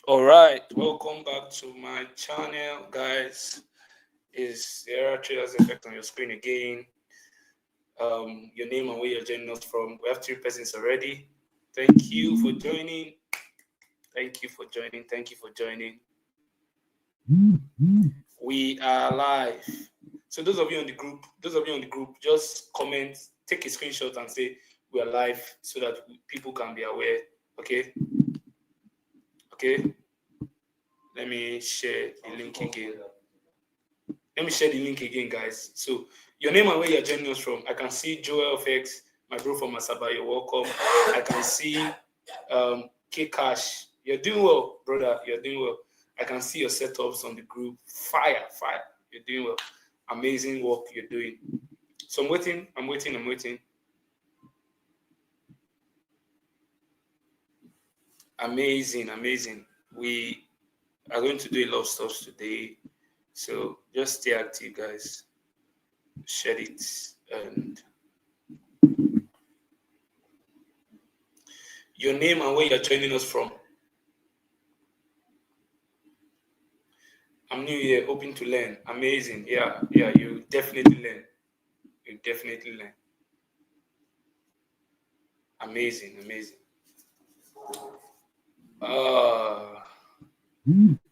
All right, welcome back to my channel, guys. Is there traders effect on your screen again? Your name and where you're joining us from. We have 3 persons already. Thank you for joining. Thank you for joining. Thank you for joining. We are live. So those of you on the group, just comment, take a screenshot and say we are live so that people can be aware. Okay. Let me share the link again. Guys. So your name and where you're joining us from. I can see Joel of X, my bro from Asaba. You're welcome. I can see K Cash. You're doing well, brother. You're doing well. I can see your setups on the group. Fire. You're doing well. Amazing work you're doing. So I'm waiting. Amazing. We are going to do a lot of stuff today. So just stay active, guys. Share it and your name and where you're joining us from. I'm new here, hoping to learn. Amazing. Yeah, you definitely learn. Amazing.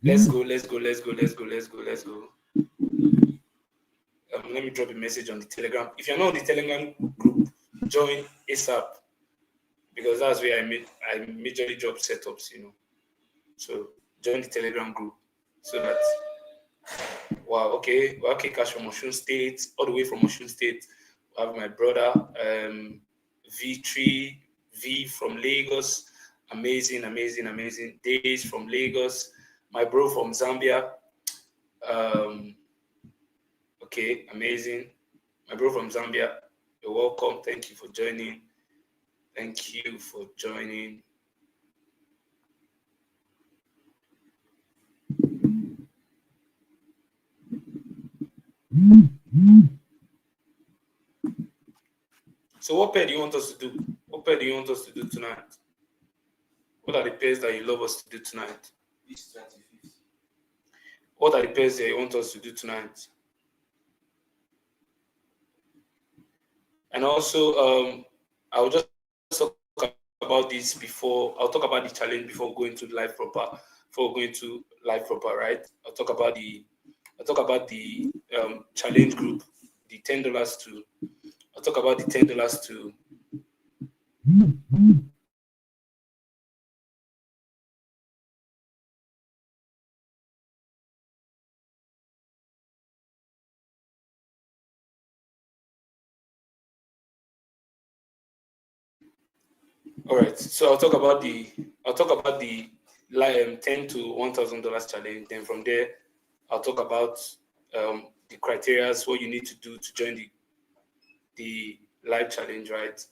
Let's go. Let me drop a message on the Telegram. If you're not on the Telegram group, join ASAP, because that's where I majorly drop setups, So join the Telegram group so that okay, Cash from Osun State, all the way from Osun State. I have my brother V3 V from Lagos. Amazing. Days from Lagos. My bro from Zambia. Okay, amazing. My bro from Zambia, you're welcome. Thank you for joining. So what pair do you want us to do? Tonight? What are the pairs that you love us to do tonight? What are the pairs that you want us to do tonight? And also, I'll just talk about this before. I'll talk about the challenge before going to live proper. Right? I'll talk about the challenge group, the $10 to. I'll talk about the $10 to. All right, so I'll talk about the $10 to $1,000 challenge. Then from there, I'll talk about the criteria, what you need to do to join the live challenge. Right?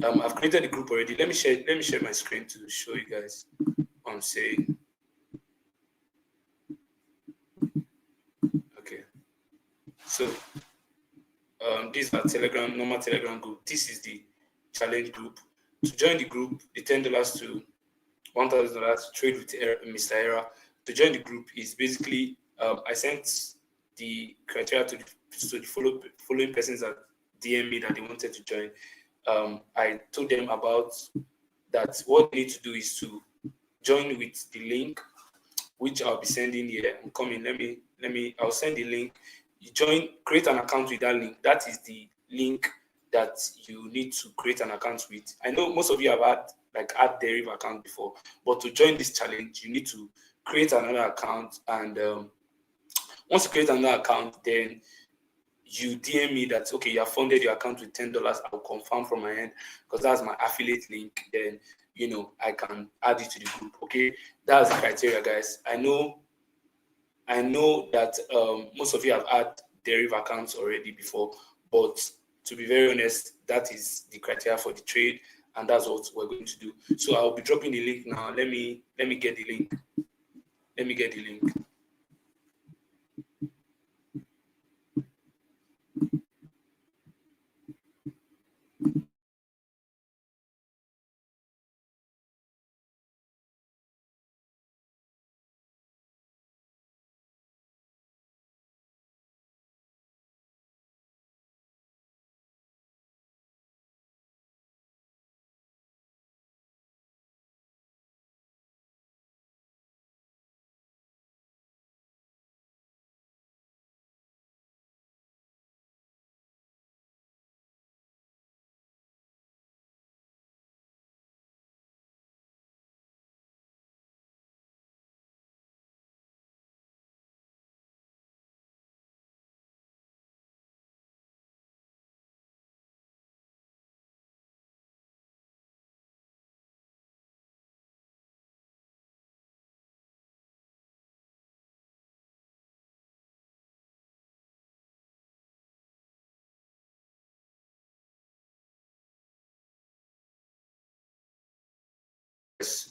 I've created the group already. Let me share my screen to show you guys what I'm saying. Okay, so these are normal Telegram group. This is the challenge group. To join the group, the $10 to $1,000 trade with Mr. Era. To join the group is basically I sent the criteria to the following persons that DM me that they wanted to join. I told them about that. What they need to do is to join with the link, which I'll be sending here. I'm coming. I'll send the link. You join, create an account with that link. That is the link that you need to create an account with. I know most of you have had Deriv account before, but to join this challenge, you need to create another account. And once you create another account, then you DM me that, okay, you have funded your account with $10. I'll confirm from my end, because that's my affiliate link. Then, I can add it to the group. Okay, that's the criteria, guys. I know that most of you have had Deriv accounts already before, but to be very honest, that is the criteria for the trade, and that's what we're going to do. So I'll be dropping the link now. Let me get the link.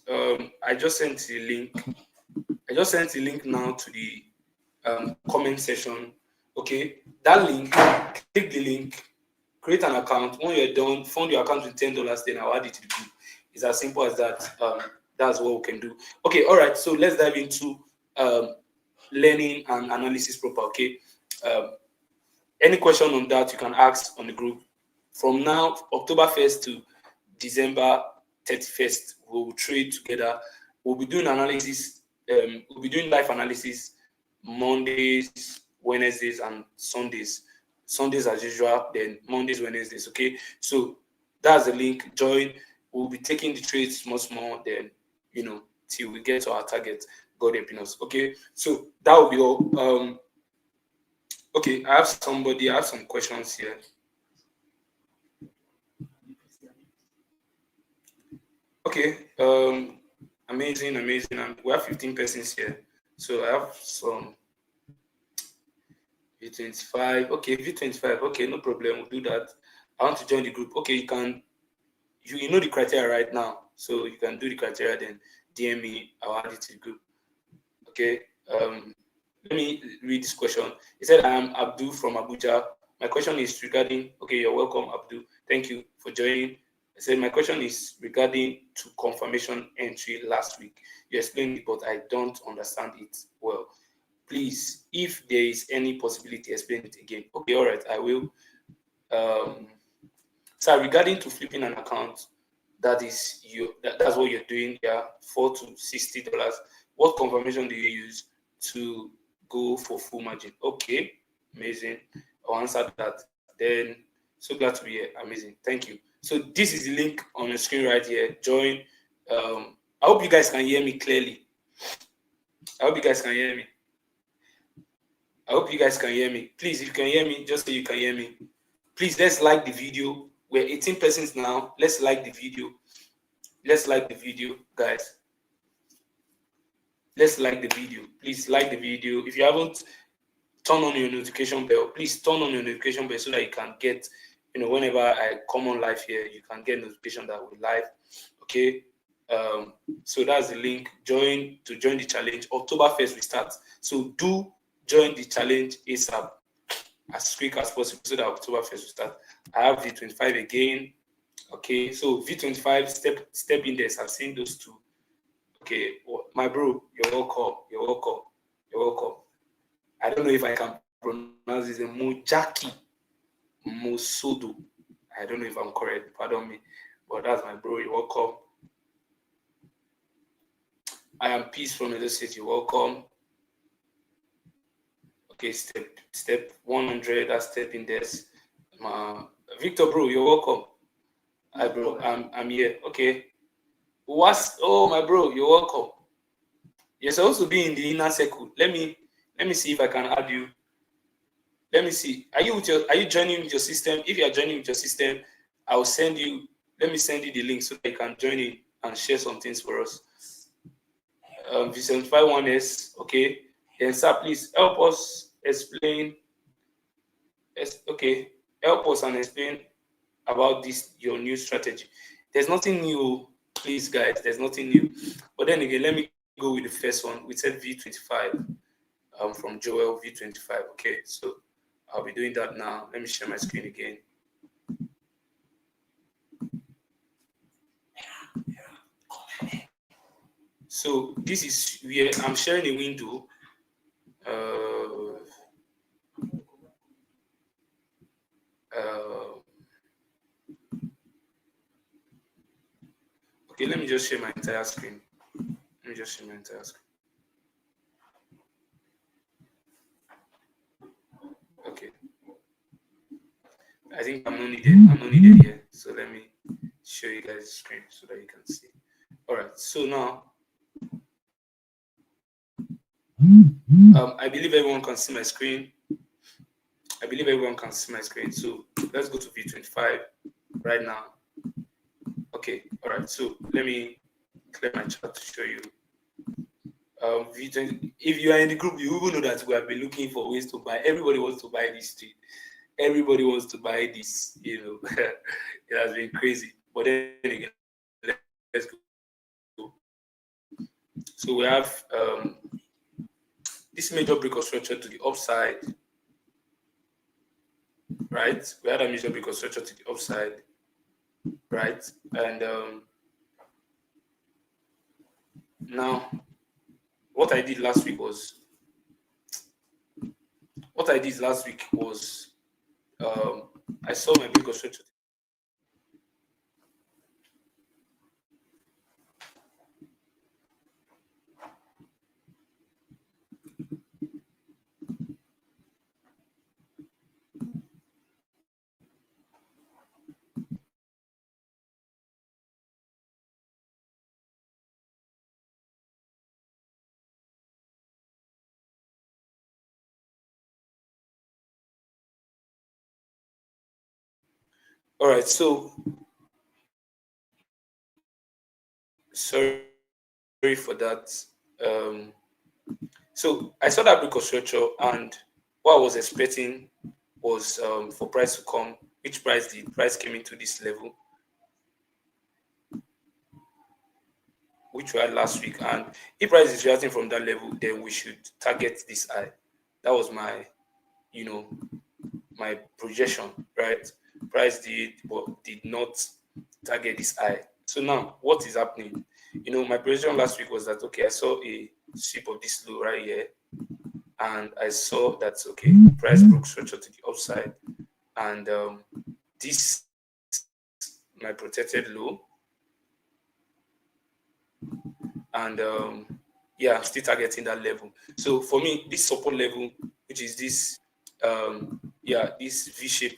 I just sent the link. I just sent the link now to the comment section. Okay, that link, click the link, create an account. When you're done, fund your account with $10, then I'll add it to the group. It's as simple as that. That's what we can do. Okay, all right. So let's dive into learning and analysis proper. Okay. Any question on that you can ask on the group. From now, October 1st to December 31st, we will trade together. We'll be doing analysis. We'll be doing live analysis Mondays, Wednesdays, and Sundays. Sundays as usual, then Mondays, Wednesdays. Okay, so that's the link. Join. We'll be taking the trades small, then till we get to our target. God helping us. Okay, so that will be all. Okay, I have some questions here. Okay, amazing. And we have 15 persons here. So I have some V25. Okay, V25. Okay, no problem. We'll do that. I want to join the group. Okay, you know the criteria right now. So you can do the criteria, then DM me. I'll add it to the group. Okay. Let me read this question. He said, I am Abdul from Abuja. My question is regarding, okay, you're welcome, Abdul. Thank you for joining. I said, my question is regarding to confirmation entry last week. You explained it, but I don't understand it well. Please, if there is any possibility, explain it again. Okay, all right, I will. So regarding to flipping an account, that's what you're doing. Yeah, $4 to $60. What confirmation do you use to go for full margin? Okay, amazing. I'll answer that. Then, so glad to be here. Amazing. Thank you. So this is the link on the screen right here. Join. I hope you guys can hear me clearly. I hope you guys can hear me. Please, if you can hear me, just say you can hear me. Please, let's like the video. We're 18 persons now. Let's like the video. Guys. Let's like the video. Please like the video. If you haven't turned on your notification bell, please turn on your notification bell so that you can get, whenever I come on live here, you can get notification that we're live. Okay. So that's the link. Join the challenge. October 1st we start. So do join the challenge ASAP as quick as possible so that October 1st we start. I have V25 again. Okay, so V25 step index. I've seen those two. Okay, my bro, you're welcome. I don't know if I can pronounce this. Mojaki Mosodo. I don't know if I'm correct. Pardon me, but that's my bro. You're welcome. I am Peace from Edo State. You're welcome. Okay, step 100. That's step index. Victor, bro, you're welcome. Hi, bro. I'm here. Okay. Oh, my bro, you're welcome. You're supposed to be in the inner circle. Let me see if I can add you. Let me see. Are you joining with your system? If you are joining with your system, I'll send you. Let me send you the link so that you can join in and share some things for us. V75 1S. Okay. Then sir, please help us explain. Okay. Help us and explain about your new strategy. There's nothing new. Please, guys, there's nothing new. But then again, let me go with the first one. We said V25 from Joel, V25. Okay, so I'll be doing that now. Let me share my screen again. So this is where I'm sharing a window. Okay, let me just share my entire screen. Okay. I think I'm not needed here. So let me show you guys the screen so that you can see. All right. So now, I believe everyone can see my screen. So let's go to V25 right now. Okay. All right. So let me clear my chat to show you. V20. If you are in the group, you even know that we have been looking for ways to buy. Everybody wants to buy this trade. Everybody wants to buy this. It has been crazy. But then again, let's go. So we have this major break of structure to the upside, right? We had a major break of structure to the upside, right? And now what I did last week was I saw my break of structure. All right, so sorry for that. So I saw that break of structure, and what I was expecting was for price to come. Which price did price came into this level, which we had last week, and if price is reacting from that level, then we should target this high. That was my, you know, my projection, right? Price did, but did not target this high. So now, what is happening? My projection last week was that okay, I saw a sweep of this low right here, and I saw that okay, price broke structure to the upside, and this my protected low, and yeah, I'm still targeting that level. So for me, this support level, which is this this V shape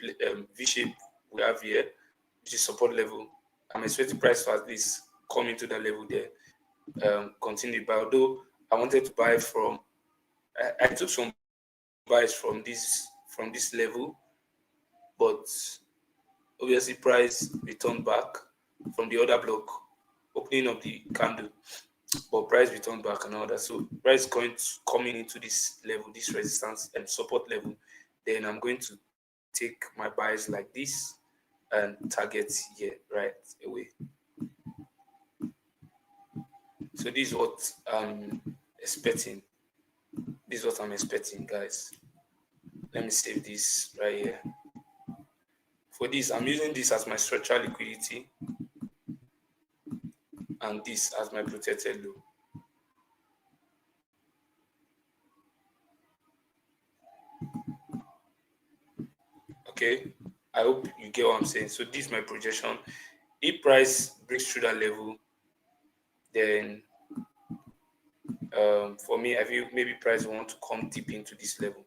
we have here, which is support level, I'm expecting price to at least come into that level there, continue to buy. Although I wanted to buy from, I took some buys from this level, but obviously price returned back from the other block, opening of the candle, but price returned back and all that. So price coming into this level, this resistance and support level, then I'm going to take my buys like this and target here right away. So this is what I'm expecting. This is what I'm expecting, guys. Let me save this right here. For this, I'm using this as my structural liquidity and this as my protected low. Okay, I hope you get what I'm saying. So this is my projection. If price breaks through that level, then for me, I feel maybe price want to come deep into this level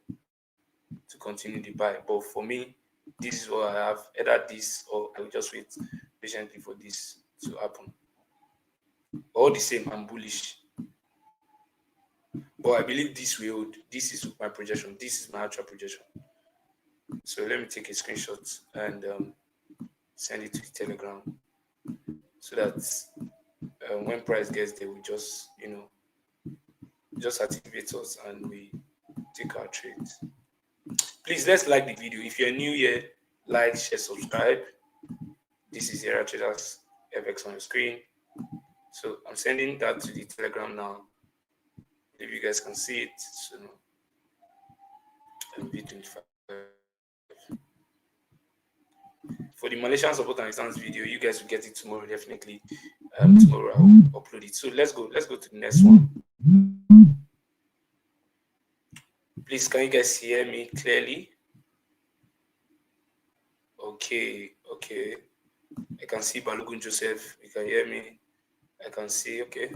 to continue the buy. But for me, this is what I have. Either this or I will just wait patiently for this to happen. All the same, I'm bullish. But I believe this will hold. This is my projection. This is my actual projection. So let me take a screenshot and send it to the Telegram so that when price gets there, we just just activate us and we take our trades. Please let's like the video. If you're new here, like, share, subscribe. This is Era Traders FX on your screen. So I'm sending that to the Telegram now. If you guys can see it, so V25. For the Malaysian support and resistance video, you guys will get it tomorrow, definitely. Tomorrow I'll upload it. So let's go to the next one. Please, can you guys hear me clearly? Okay. I can see Balogun Joseph. You can hear me. I can see. Okay.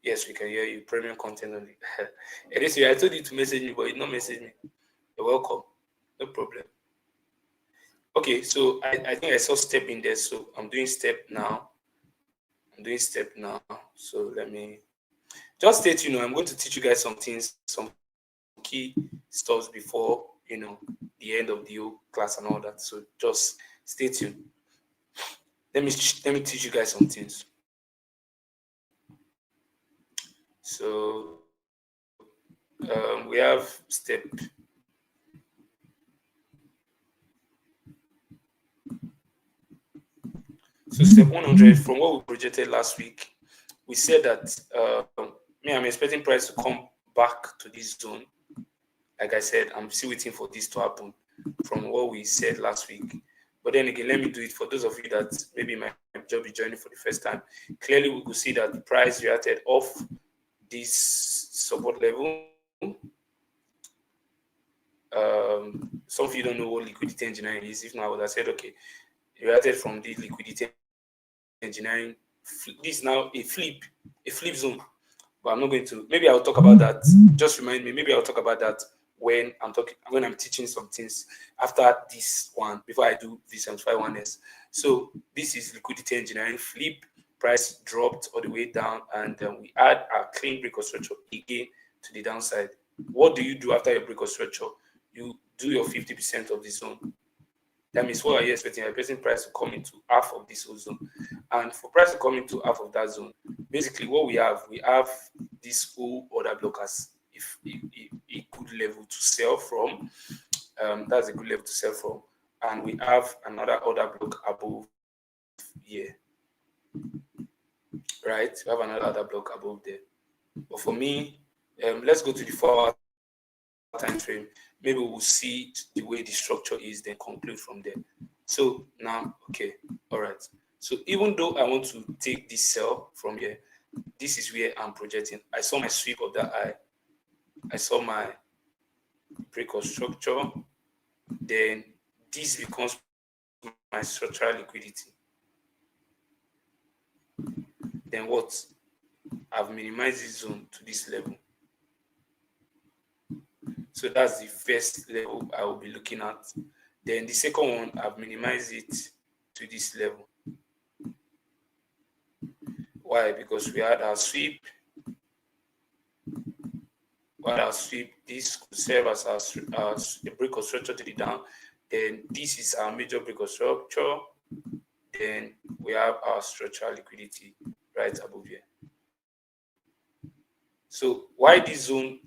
Yes, we can hear you. Premium content only. Anyway, I told you to message me, but you did not message me. You're welcome. No problem. Okay, so I think I saw step in there, so I'm doing step now. So let me just stay tuned. I'm going to teach you guys some things, some key stuff before the end of the whole class and all that. So just stay tuned. Let me teach you guys some things. So we have step. So step 100, from what we projected last week, we said that me, I'm expecting price to come back to this zone. Like I said, I'm still waiting for this to happen from what we said last week. But then again, let me do it for those of you that maybe might just be joining for the first time. Clearly, we could see that the price reacted off this support level. Some of you don't know what liquidity engineering is. If not, I would have said, okay, reacted from the liquidity engineering. This is now a flip zone. But I'm not going to. Maybe I'll talk about that. Just remind me. Maybe I'll talk about that when I'm teaching some things after this one, before I do V75 1S. So this is liquidity engineering flip. Price dropped all the way down, and we add a clean break of structure again to the downside. What do you do after your break of structure? You do your 50% of the zone. That means what are you expecting? You're expecting price to come into half of this whole zone. And for price to come into half of that zone, basically what we have this whole order block as if a good level to sell from. That's a good level to sell from. And we have another order block above here. Right? We have another order block above there. But for me, let's go to the 4-hour time frame. Maybe we'll see the way the structure is, then conclude from there. So now, okay, all right. So even though I want to take this sell from here, this is where I'm projecting. I saw my sweep of that eye. I saw my break of structure. Then this becomes my structural liquidity. Then what? I've minimized this zone to this level. So that's the first level I will be looking at. Then the second one, I've minimized it to this level. Why? Because we had our sweep. This could serve as a break of structure to the down. Then this is our major break of structure. Then we have our structural liquidity right above here. So why this zone?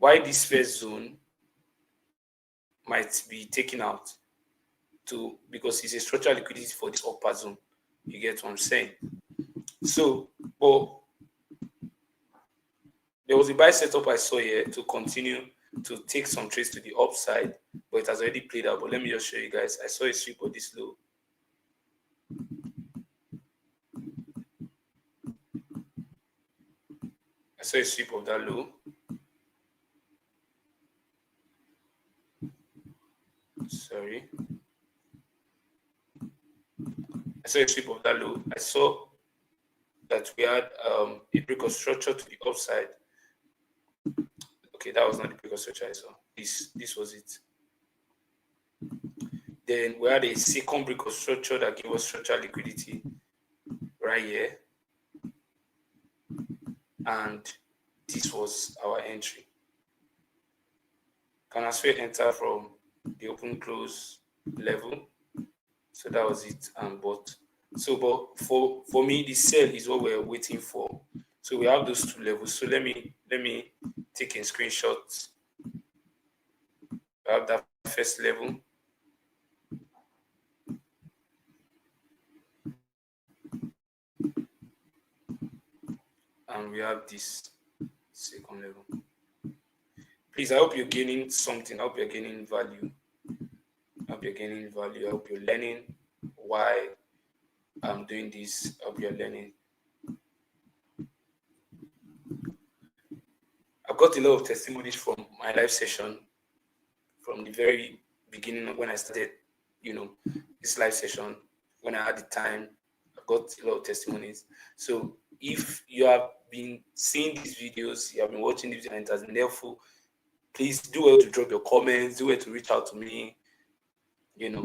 Why this first zone might be taken out because it's a structural liquidity for this upper zone. You get what I'm saying? So, but there was a buy setup I saw here to continue to take some trades to the upside, but it has already played out. But let me just show you guys. I saw a sweep of this low. I saw a sweep of that low. Sorry. I saw a sweep of that low. I saw that we had a break of structure to the upside. Okay, that was not the break of structure I saw. This was it. Then we had a second break of structure that gave us structural liquidity right here. And this was our entry. Can I still enter from the open close level? So that was it. But for me, the sell is what we're waiting for. So we have those two levels. So let me take a screenshot. I have that first level. And we have this second level. Please, I hope you're gaining something. I hope you're gaining value. I hope you're learning why I'm doing this. I hope you're learning. I've got a lot of testimonies from my live session from the very beginning when I started, this live session. When I had the time, I got a lot of testimonies. So if you have been seeing these videos, you have been watching these videos, and it has been helpful, please do well to drop your comments, do well to reach out to me, and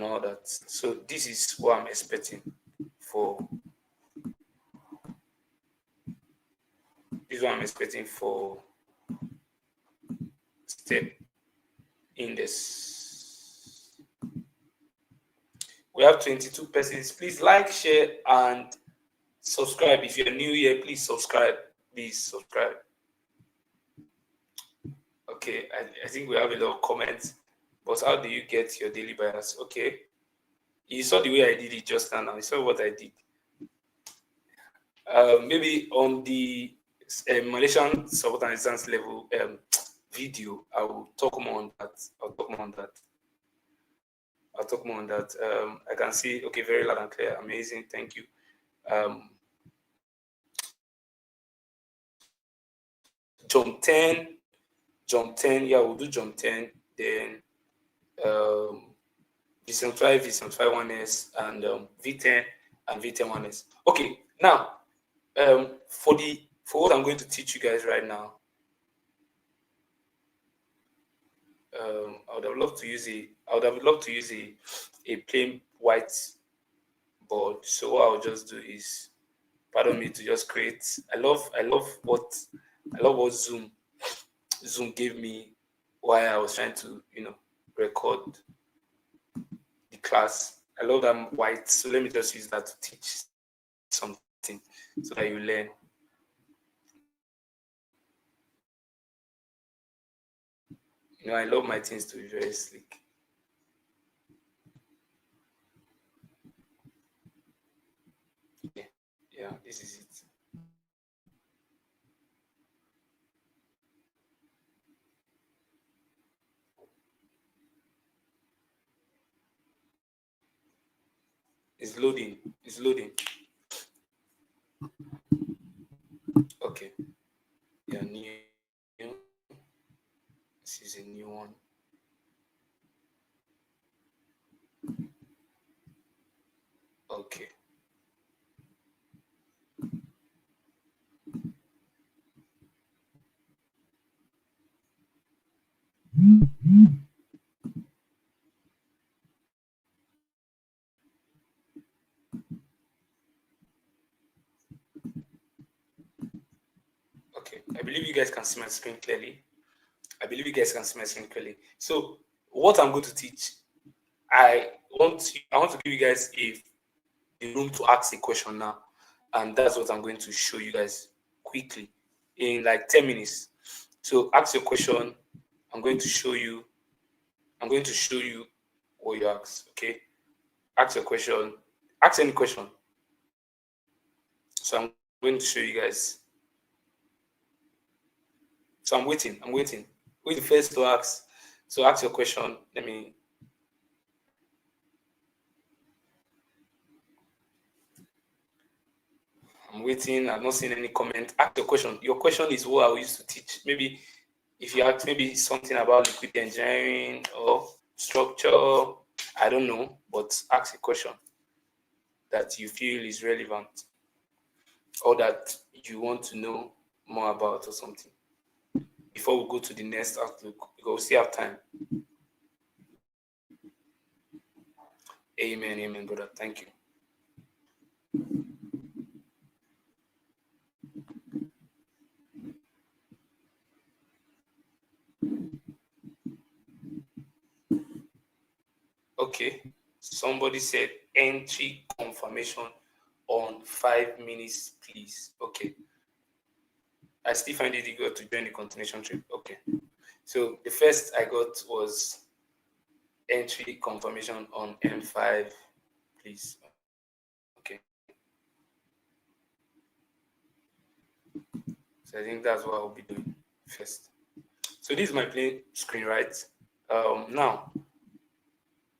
all that. So this is what I'm expecting for. This is what I'm expecting for step index. We have 22 persons. Please like, share, and subscribe. If you're new here, please subscribe. Please subscribe. Okay, I think we have a lot of comments. But how do you get your daily bias? Okay. You saw the way I did it just now. You saw what I did. maybe on the Malaysian support and resistance level video, I will talk more on that. I'll talk more on that. I can see, okay, very loud and clear. Amazing. Thank you. Jump 10. Yeah, we'll do jump 10. Then V75, V75 1S, and V10 and V10 1S. Okay, now for what I'm going to teach you guys right now, I would have loved to use a plain white board. So what I'll just do is, pardon me to just create. I love what Zoom gave me while I was trying to record the class. I love that white, so let me just use that to teach something so that you learn. I love my things to be very slick. Yeah, this is it. It's loading. Okay. Yeah, new. This is a new one. Okay. Okay, I believe you guys can see my screen clearly. So what I'm going to teach, I want to give you guys a room to ask a question now, and that's what I'm going to show you guys quickly in like 10 minutes. So ask your question. I'm going to show you what you ask. Okay, ask your question. Ask any question. So I'm going to show you guys. So I'm waiting. Who's the first to ask? So ask your question. I'm waiting. I've not seen any comment. Ask your question. Your question is what I will use to teach. Maybe if you ask maybe something about liquidity engineering or structure, I don't know, but ask a question that you feel is relevant or that you want to know more about or something before we go to the next outlook, because we still have time. Amen, brother. Thank you. Okay. Somebody said entry confirmation on 5 minutes, please. Okay. I still find it difficult to join the continuation trip. Okay. So the first I got was entry confirmation on M5, please. Okay. So I think that's what I'll be doing first. So this is my plain screen, right? Now,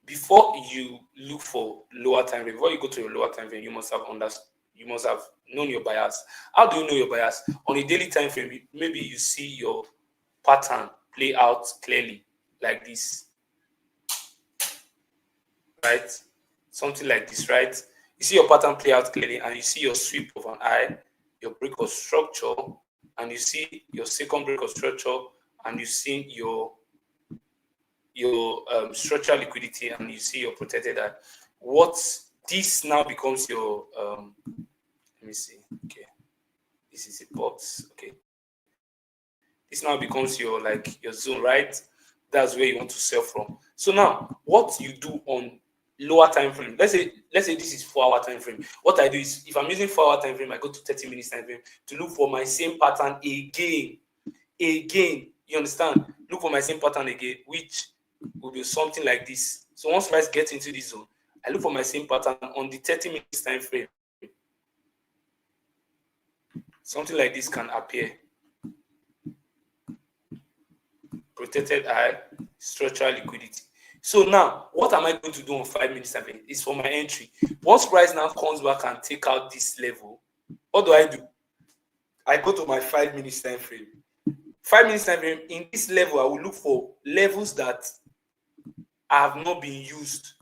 before you look for lower time frame, before you go to your lower time frame, you must have known your bias. How do you know your bias? On a daily time frame, maybe you see your pattern play out clearly like this, right? Something like this, right? You see your pattern play out clearly, and you see your sweep of an eye, your break of structure, and you see your second break of structure, and you see your structural liquidity, and you see your protected eye. What this now becomes your let me see. Okay, this is a box. Okay, this now becomes your zone, right? That's where you want to sell from. So now, what you do on lower time frame, let's say this is 4-hour time frame. What I do is, if I'm using 4-hour time frame, I go to 30 minutes time frame to look for my same pattern again. You understand? Look for my same pattern again, which will be something like this. So once price gets into this zone, I look for my same pattern on the 30 minutes time frame. something like this can appear. Protected high, structural liquidity. So now, what am I going to do on 5 minutes time frame? Is for my entry. Once price now comes back and take out this level, what do? I go to my 5 minutes time frame. 5 minutes time frame, in this level, I will look for levels that have not been used,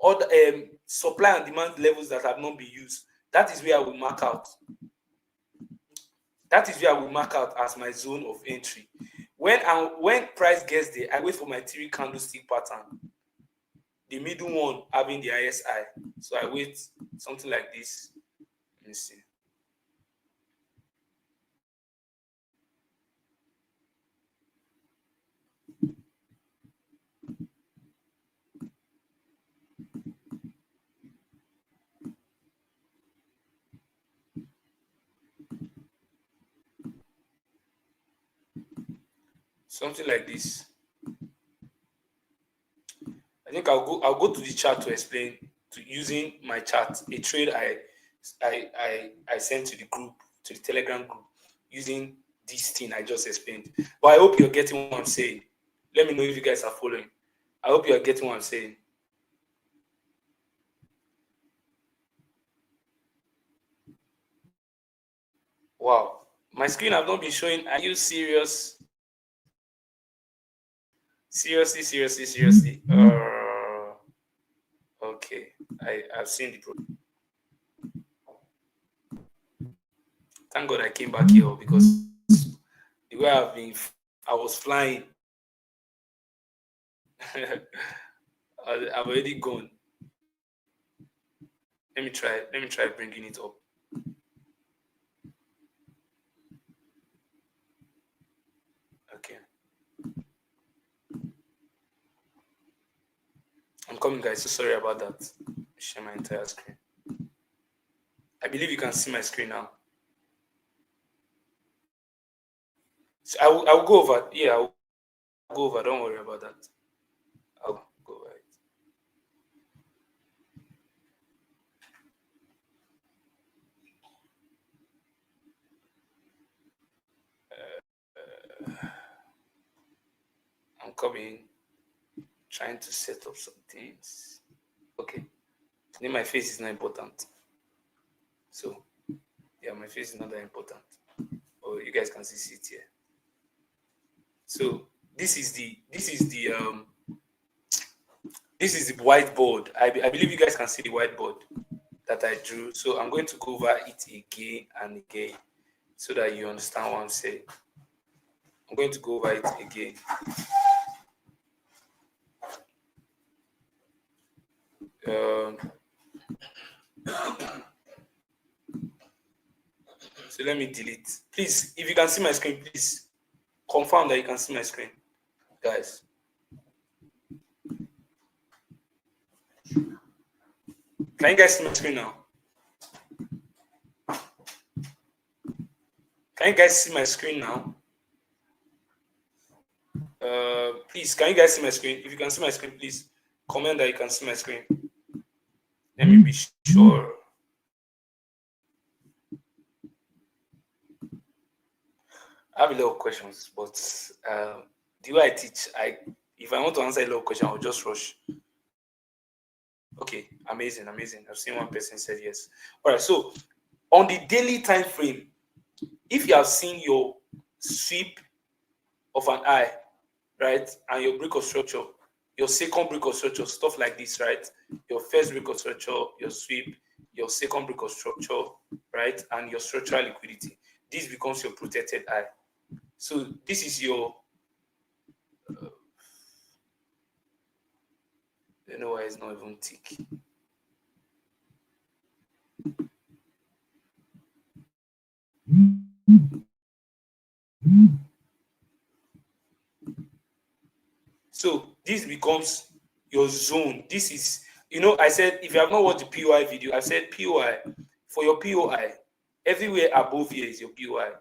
or the supply and demand levels that have not been used. That is where I will mark out. That is where I will mark out as my zone of entry. When price gets there, I wait for my 3 candlestick pattern, the middle one having the highest high. So I wait something like this. Let me see. Something like this. I think I'll go to the chart to explain, to using my chart, a trade I sent to the group, to the Telegram group, using this thing I just explained. But I hope you're getting what I'm saying. Let me know if you guys are following. I hope you're getting what I'm saying. Wow, my screen have not been showing. Are you serious? Seriously. Okay, I've seen the problem. Thank God I came back here, because the way I was flying. I've already gone. Let me try bringing it up. Okay. I'm coming, guys. So sorry about that. Share my entire screen. I believe you can see my screen now. So I will go over. Yeah, I'll go over. Don't worry about that. I'll go over it. I'm coming. Trying to set up some things. Okay. Then my face is not important. So yeah, my face is not that important. Oh, you guys can see it here. So this is the whiteboard. I believe you guys can see the whiteboard that I drew. So I'm going to go over it again and again so that you understand what I'm saying. I'm going to go over it again. So let me delete. Please, if you can see my screen, please confirm that you can see my screen, guys. Can you guys see my screen now? Can you guys see my screen now? Please, can you guys see my screen? If you can see my screen, please comment that you can see my screen. Let me be sure. I have a lot of questions, but the way I teach, if I want to answer a lot of questions, I'll just rush. Okay, amazing. I've seen one person said yes. All right, so on the daily time frame, if you have seen your sweep of an eye, right, and your break of structure, your second break of structure, stuff like this, right, your first break of structure, your sweep, your second break of structure, right, and your structural liquidity, this becomes your protected eye. So this is your I don't know why it's not even tick. So this becomes your zone. This is, I said, if you have not watched the POI video, I said POI, for your POI, everywhere above here is your POI.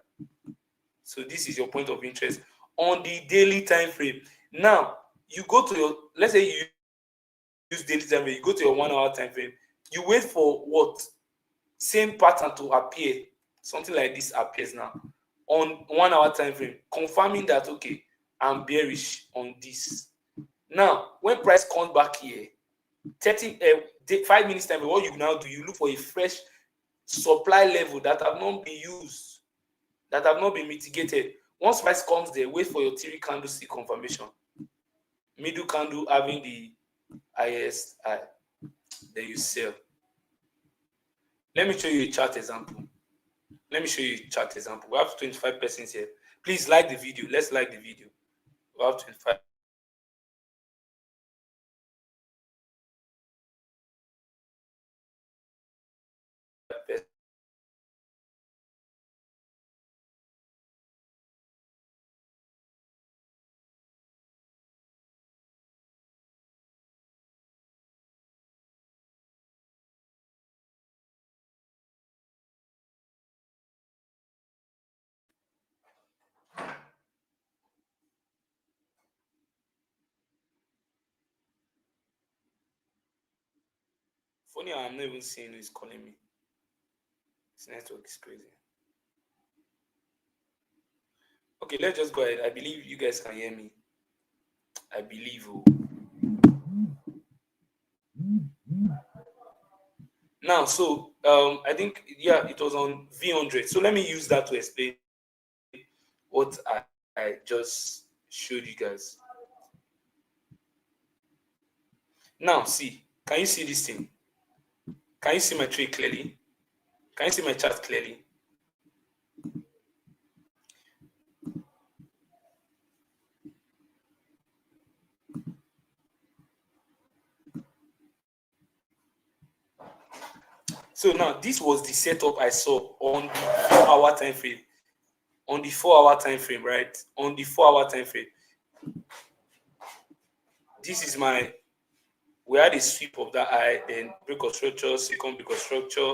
So this is your point of interest on the daily time frame. Now, you go to your, let's say you use daily time frame, you go to your 1 hour time frame, you wait for what? Same pattern to appear. something like this appears now on 1 hour time frame, confirming that okay, I'm bearish on this. Now, when price comes back here, 5 minutes time, what you now do, you look for a fresh supply level that have not been used, that have not been mitigated. Once price comes there, wait for your 3 candlestick confirmation. Middle candle having the highest high, then you sell. Let me show you a chart example. We have 25 persons here. Please like the video. Let's like the video. We have 25. Funny, I'm not even seeing who is calling me. This network is crazy. Okay, let's just go ahead. I believe you guys can hear me. I believe. Now, so I think it was on V100. So let me use that to explain what I just showed you guys. Now, see, can you see this thing? Can you see my trade clearly? Can you see my chart clearly? So now this was the setup I saw on the 4-hour time frame. On the 4-hour time frame, right? On the 4-hour time frame. This is we had a sweep of that high, then break of structure, second break of structure,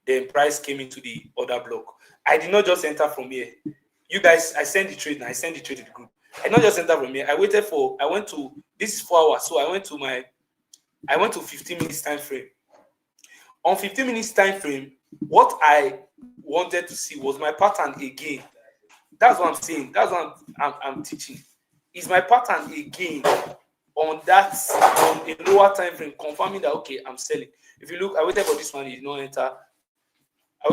then price came into the other block. I did not just enter from here. You guys, I sent the trade now. I sent the trade to the group. I did not just enter from here. I went to this is 4 hours. So I went to 15 minutes time frame. On 15 minutes time frame, what I wanted to see was my pattern again. That's what I'm saying. That's what I'm teaching. Is my pattern again on a lower time frame, confirming that okay, I'm selling. If you look, I waited for this one, it did not enter. I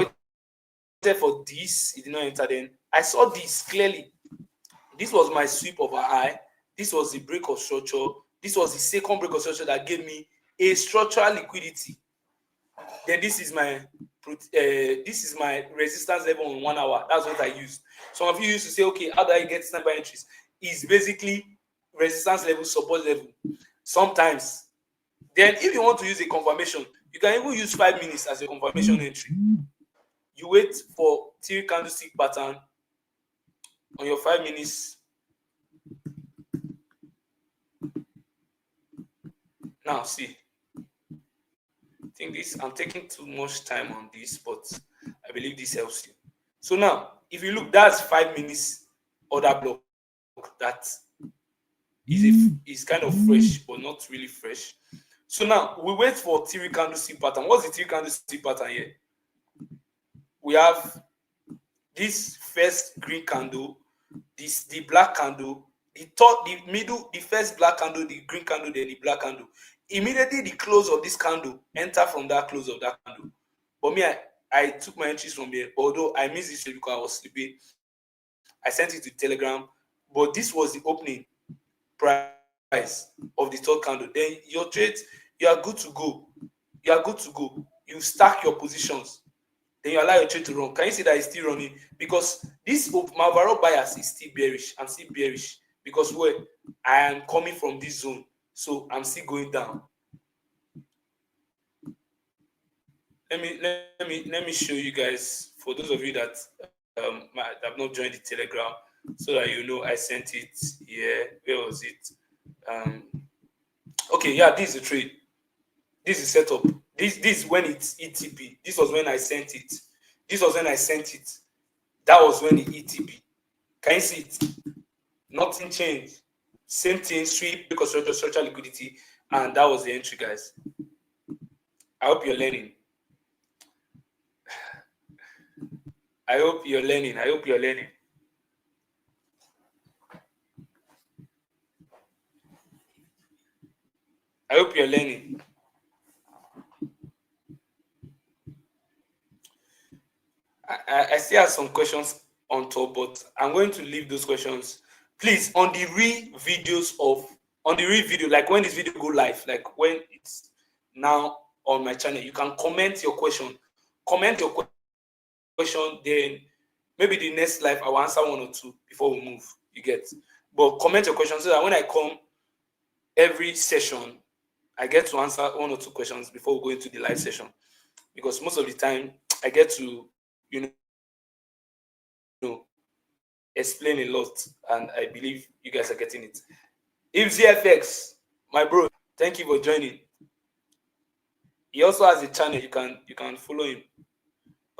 waited for this, it did not enter. Then I saw this clearly. This was my sweep of a high. This was the break of structure. This was the second break of structure that gave me a structural liquidity. Then this is my resistance level on 1 hour. That's what I used. Some of you used to say, okay, how do I get sniper entries? It's basically resistance level, support level. Sometimes. Then if you want to use a confirmation, you can even use 5 minutes as a confirmation entry. You wait for 3 candlestick pattern on your 5 minutes. Now see. I think I'm taking too much time on this, but I believe this helps you. So now, if you look, that's 5 minutes order block. That is kind of fresh, but not really fresh. So now we wait for 3 candlestick pattern. What's the 3 candlestick pattern here? We have this first green candle, the black candle, the middle, the first black candle, the green candle, then the black candle. Immediately the close of this candle, enter from that close of that candle. But me, I took my entries from here, although I missed this because I was sleeping. I sent it to Telegram, but this was the opening price of the third candle. Then your trades, you are good to go. You stack your positions. Then you allow your trade to run. Can you see that it's still running? Because my overall bias is still bearish. I'm still bearish because I am coming from this zone. So I'm still going down. Let me show you guys, for those of you that have not joined the Telegram, so that you know I sent it here. Where was it? Okay, yeah, this is the trade. This is setup. This is when it's ETP. This was when I sent it. That was when the ETP. Can you see it? Nothing changed. Same thing, sweep, because structural liquidity, and that was the entry, guys. I hope you're learning. I hope you're learning. I hope you're learning. I hope you're learning. I still have some questions on top, but I'm going to leave those questions. Please, on the real video, like when this video go live, like when it's now on my channel, you can comment your question. Comment your question, then maybe the next live I will answer one or two before we move. You get, but comment your question so that when I come every session, I get to answer one or two questions before we go into the live session. Because most of the time, I get to, know, explain a lot, and I believe you guys are getting it. If ZFX, my bro, thank you for joining. He also has a channel. You can follow him.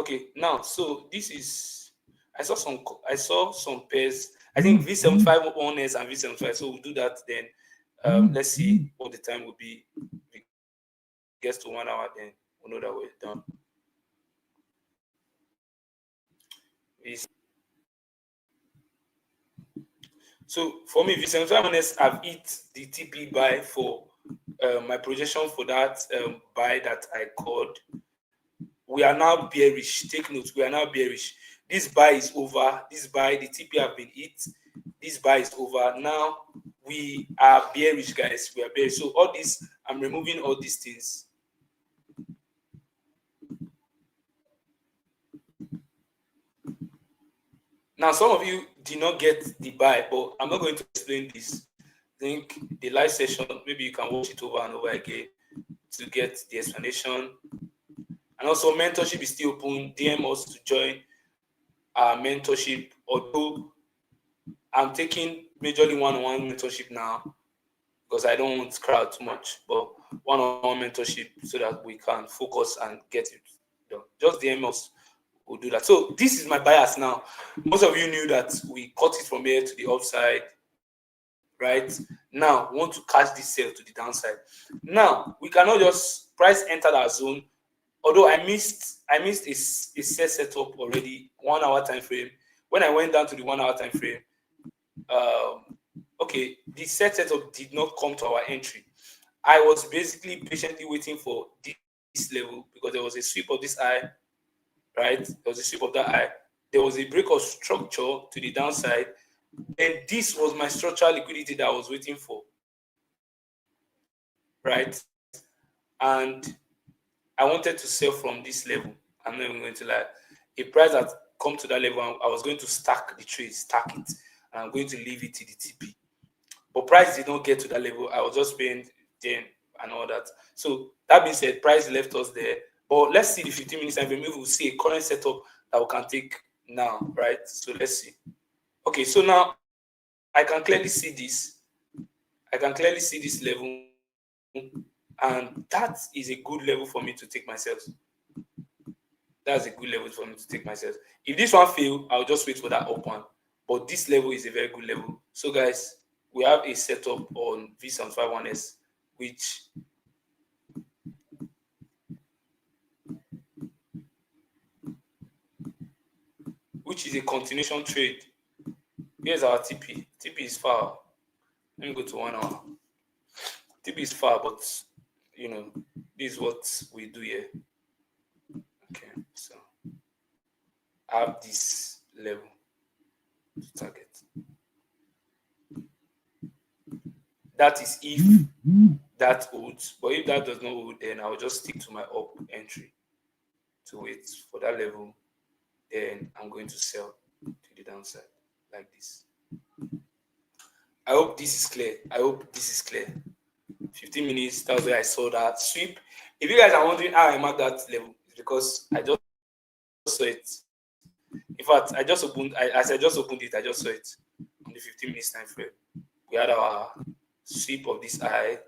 Okay, now so this is I saw some pairs. I think V75 1S and V75. So we'll do that then. Let's see what the time will be. If it gets to 1 hour, then we'll know that we're done. So for me, V75 1S, I've hit the TP buy for my projection for that buy that I called. We are now bearish. Take note, we are now bearish. This buy is over. This buy, the TP have been hit. This buy is over. Now we are bearish, guys. We are bearish. So all this, I'm removing all these things. Now, some of you did not get the buy, but I'm not going to explain this. I think the live session, maybe you can watch it over and over again to get the explanation. And also, mentorship is still open. DM us to join our mentorship. Although I'm taking majorly one-on-one mentorship now because I don't want to crowd too much, but one-on-one mentorship so that we can focus and get it done. Just DM us. We'll do that. So this is my bias now. Most of you knew that we cut it from here to the upside, right? Now we want to catch this sell to the downside. Now we cannot just price enter that zone. Although I missed a set setup already, 1 hour time frame. When I went down to the 1 hour time frame, okay, the set setup did not come to our entry. I was basically patiently waiting for this level because there was a sweep of this eye, right? There was a sweep of that eye. There was a break of structure to the downside. And this was my structural liquidity that I was waiting for, right? And I wanted to sell from this level. I'm not even going to lie. A price that come to that level, I was going to stack the trade, stack it, and I'm going to leave it to the TP. But price did not get to that level. I was just paying 10 and all that. So that being said, price left us there. But let's see the 15 minutes and maybe we'll see a current setup that we can take now, right? So let's see. Okay, so now I can clearly see this. I can clearly see this level. And that is a good level for me to take myself. That's a good level for me to take myself. If this one fail, I'll just wait for that up one. But this level is a very good level. So guys, we have a setup on V75 1S, which is a continuation trade. Here's our TP. TP is far. Let me go to 1 hour. TP is far, but this is what we do here. Okay, so I have this level to target. That is if that holds, but if that does not hold, then I'll just stick to my up entry to wait for that level. Then I'm going to sell to the downside like this. I hope this is clear. 15 minutes, that's where I saw that sweep. If you guys are wondering how I marked that level, it's because I just saw it. In fact, I just opened it, I just saw it on the 15 minutes time frame. We had our sweep of this eye,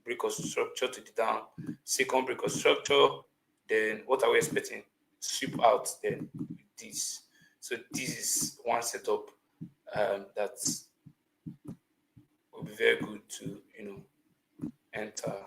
break of structure to the down, second break of structure, then what are we expecting? Sweep out, then this. So this is one setup that will be very good to enter.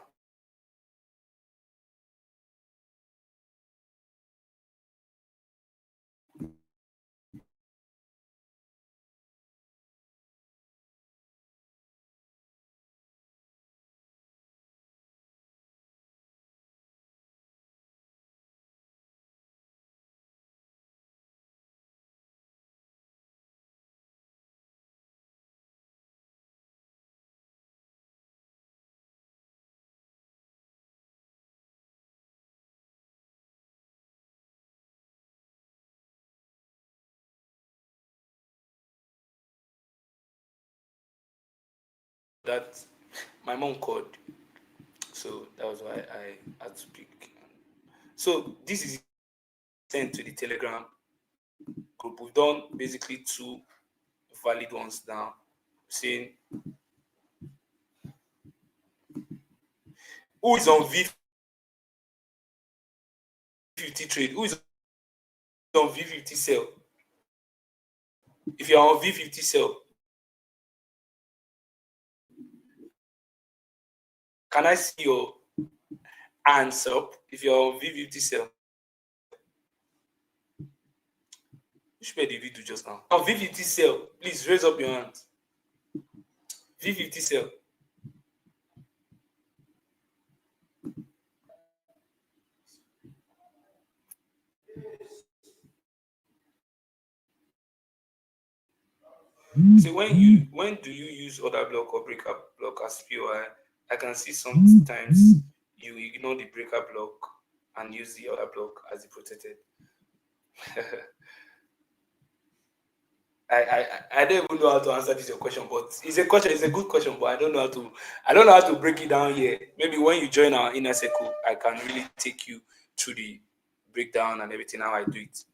that my mom called, so that was why I had to pick. So this is sent to the Telegram group. We've done basically two valid ones now, saying who is on V50 trade, who is on V50 sell. If you're on V50 sell, can I see your hands up? If you're on V50 sell, which way did we do just now? On V50 sell, please raise up your hand. V50 sell. So when do you use order block or breaker block as POI? I can see sometimes you ignore the breaker block and use the order block as the protected. I don't even know how to answer this your question, but it's a question. It's a good question, but I don't know how to break it down here. Maybe when you join our inner circle, I can really take you through the breakdown and everything how I do it.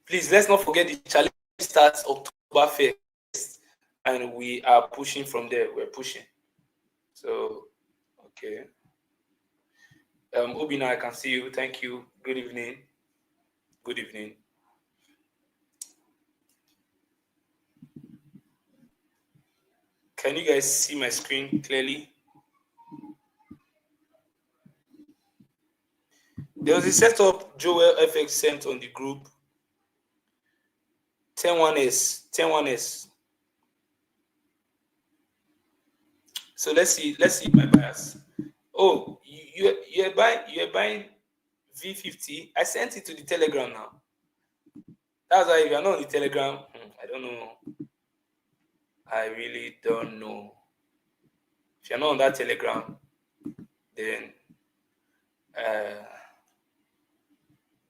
Please let's not forget the challenge starts October 1st, and we are pushing from there. We're pushing. So okay. Obina, I can see you. Thank you. Good evening. Good evening. Can you guys see my screen clearly? There was a setup Joel FX sent on the group. 101S. So let's see my bias. Oh, you're buying V50. I sent it to the Telegram now. That's why if you're not on the Telegram, I don't know. I really don't know. If you're not on that Telegram, then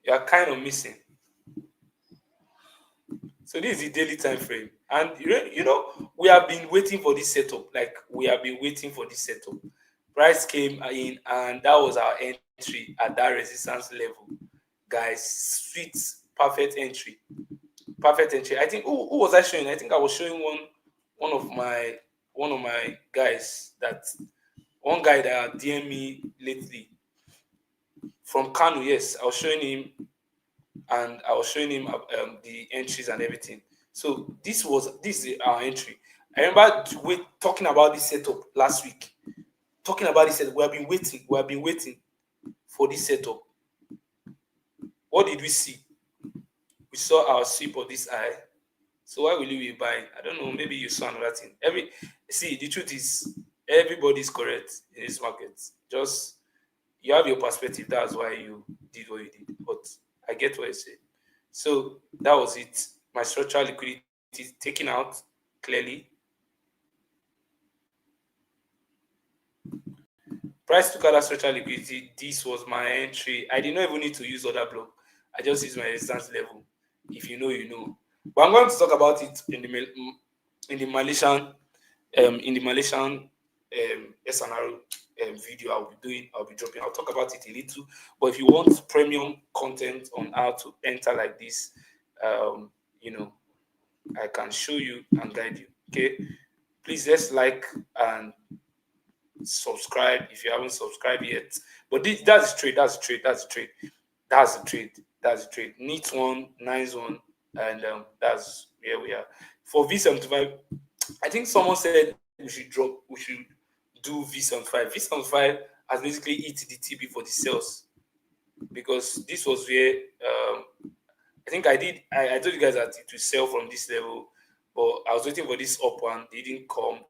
you are kind of missing. So this is the daily time frame, and we have been waiting for this setup. Like we have been waiting for this setup. Price came in, and that was our entry at that resistance level, guys. Sweet, perfect entry. I think who was I showing? I think I was showing one of my guys, that one guy that DM me lately from Kano. Yes, I was showing him, and I was showing him the entries and everything. So this is our entry. I remember talking about this setup last week. Talking about this setup, we have been waiting for this setup. What did we see? We saw our sweep of this eye. So why will you be buying? I don't know. Maybe you saw another thing. The truth is, everybody's correct in this market. Just you have your perspective. That's why you did what you did. But I get what you said. So that was it. My structural liquidity is taken out clearly. Price took out that structural liquidity. This was my entry. I did not even need to use other block. I just used my resistance level. If you know, you know. But I'm going to talk about it in the Malaysian SNR video I'll be dropping. I'll talk about it a little. But if you want premium content on how to enter like this, I can show you and guide you. Okay, please just like and subscribe if you haven't subscribed yet. But that's a trade. Neat one, nice one, and that's where we are. For V75, I think someone said we should do V75. V75 has basically hit the TB for the sales, because this was where I think I told you guys that it will sell from this level, but I was waiting for this up one. They didn't come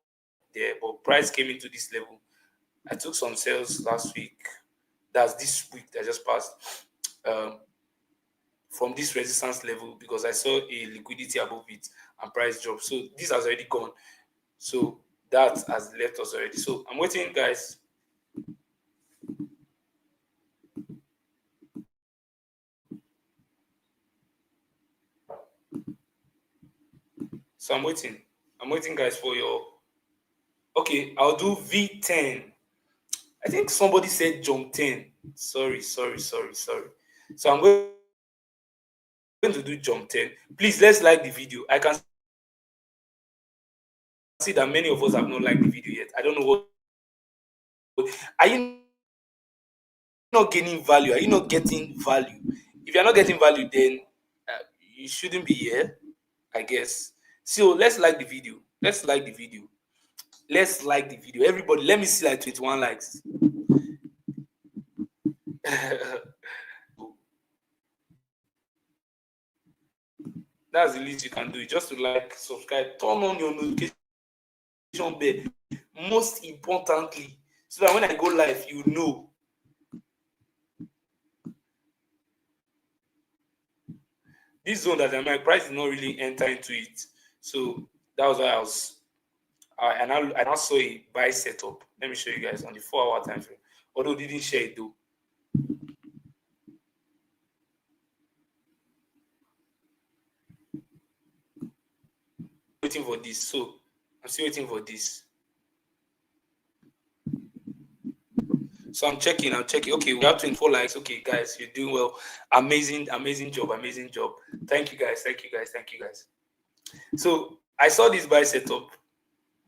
there, but price came into this level. I took some sales last week. That's this week that just passed. From this resistance level, because I saw a liquidity above it and price drop. So this has already gone. So that has left us already. So I'm waiting, guys. So I'm waiting. I'm waiting, guys, for your. Okay, I'll do V10. I think somebody said jump 10. Sorry. So I'm going to do jump 10. Please, let's like the video. I can see that many of us have not liked the video yet. I don't know what. Are you not gaining value? Are you not getting value? If you're not getting value, then you shouldn't be here, I guess. So let's like the video. Let's like the video. Let's like the video. Everybody, let me see like 21 likes. That's the least you can do. Just to like, subscribe, turn on your notification bell. Most importantly, so that when I go live, you know. This zone that my price did not really enter into it. So that was why I now saw a buy setup. Let me show you guys on the 4-hour time frame. Although didn't share it though. Waiting for this. So I'm still waiting for this. So I'm checking. Okay, we have 24 likes. Okay, guys, you're doing well. Amazing job. Thank you guys. So I saw this buy setup,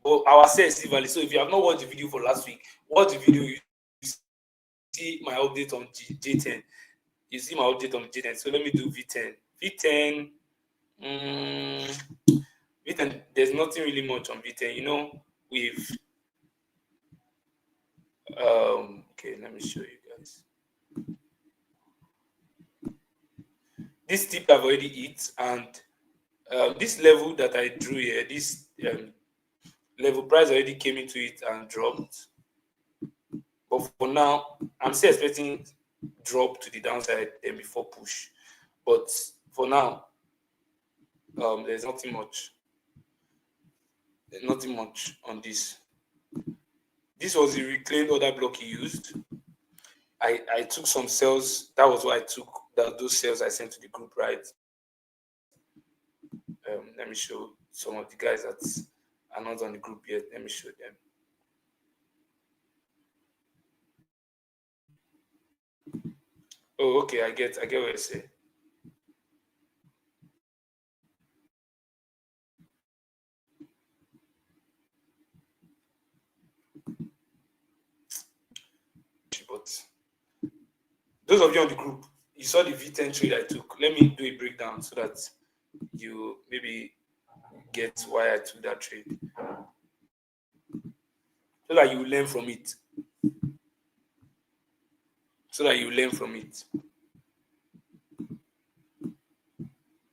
but our sales is still valid. So if you have not watched the video for last week, watch the video. You see my update on J10. You see my update on J10. So let me do V10. V10, there's nothing really much on V10. You know, we've okay, let me show you guys. This tip I've already hit, and this level that I drew here, this level price already came into it and dropped. But for now, I'm still expecting drop to the downside then before push. But for now, there's nothing much. There's nothing much on this. This was the reclaimed order block he used. I took some sales. That was what I took. Those sales I sent to the group, right? Let me show some of the guys that are not on the group yet. Let me show them. Oh, okay. I get what you say. But those of you on the group, you saw the V10 trade I took. Let me do a breakdown so that you maybe get why I took that trade. So that you learn from it. I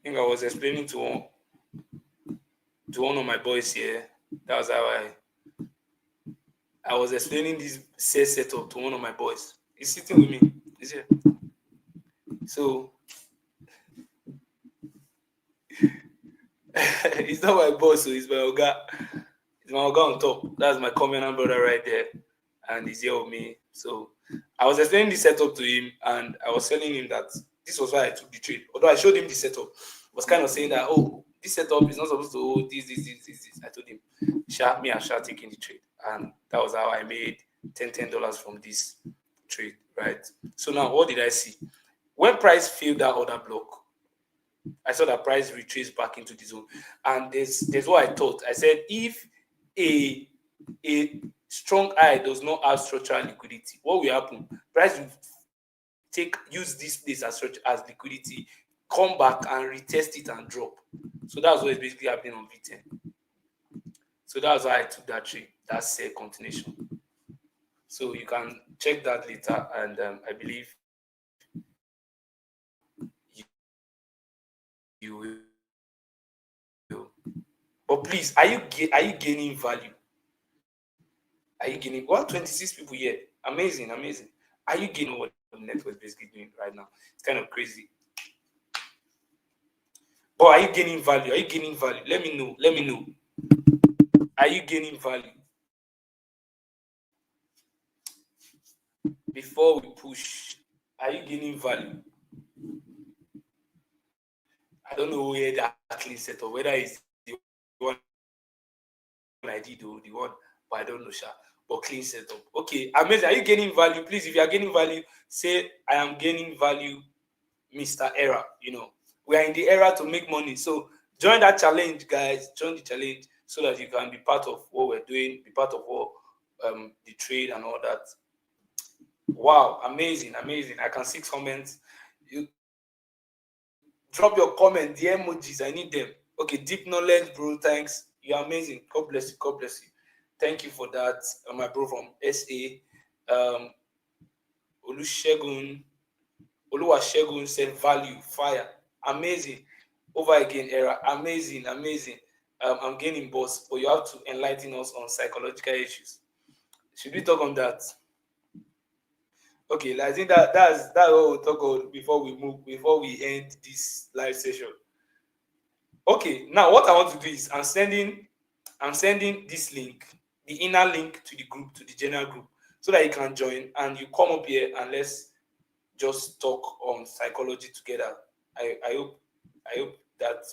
think I was explaining to one of my boys here. That was how I was explaining this sales setup to one of my boys. He's sitting with me. He's here. So he's not my boss, so he's my oga. He's my oga on top. That's my covenant brother right there. And he's here with me. So I was explaining the setup to him, and I was telling him that this was why I took the trade. Although I showed him the setup, I was kind of saying that, oh, this setup is not supposed to hold this. I told him, I shall taking the trade. And that was how I made $10 from this trade, right? So now what did I see? When price failed that order block, I saw that price retraced back into the zone. And there's what I thought. I said, if a strong eye does not have structural liquidity, what will happen? Price will use this place as liquidity, come back and retest it and drop. So that's what is basically happening on V10. So that's why I took that trade. That's a continuation. So you can check that later, and I believe you will. But please, are you gaining value? Are you gaining 126 people here? Amazing. Are you gaining what the network is basically doing right now? It's kind of crazy. But are you gaining value? Let me know. Are you gaining value? Before we push, are you gaining value? I don't know where that clean set or whether it's the one I did, though, the one, but I don't know, sha. But clean setup. Okay, amazing. Are you gaining value? Please, if you are gaining value, say I am gaining value, Mr. Era. We are in the era to make money. So join that challenge, guys. Join the challenge so that you can be part of what we're doing, be part of what the trade and all that. Wow, amazing, amazing. I can see comments. You drop your comment, the emojis, I need them. Okay, deep knowledge, bro. Thanks. You're amazing. God bless you. God bless you. Thank you for that. My bro from SA. Olusegun, Oluwasegun said value, fire. Amazing. Over again, era. Amazing, amazing. I'm gaining boss, but you have to enlighten us on psychological issues. Should we talk on that? Okay, I think that's what we'll talk about before we end this live session. Okay, now what I want to do is I'm sending this link, the inner link to the group, to the general group, so that you can join and you come up here and let's just talk on psychology together. I hope that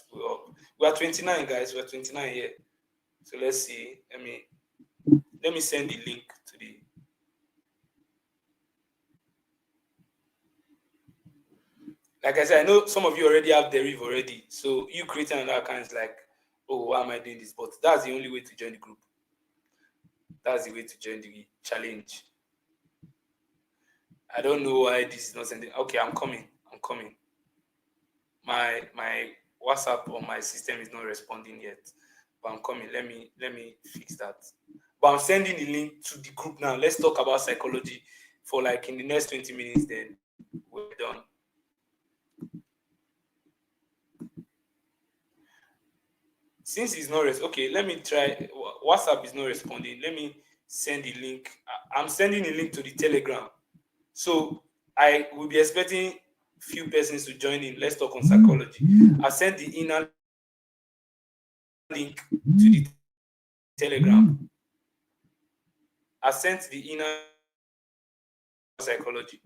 we are 29, guys. We are 29 here. So let's see. Let me send the link to the. Like I said, I know some of you already have Deriv already. So you creating another account is like, oh, why am I doing this? But that's the only way to join the group. That's the way to join the challenge. I don't know why this is not sending. Okay, I'm coming. I'm coming. My WhatsApp on my system is not responding yet, but I'm coming. Let me fix that. But I'm sending the link to the group now. Let's talk about psychology for like in the next 20 minutes. Then we're done. Since it's not okay, let me try. WhatsApp is not responding. Let me send the link. I'm sending the link to the Telegram. So I will be expecting few persons to join in. Let's talk on psychology. I sent the inner link to the Telegram. I sent the inner psychology.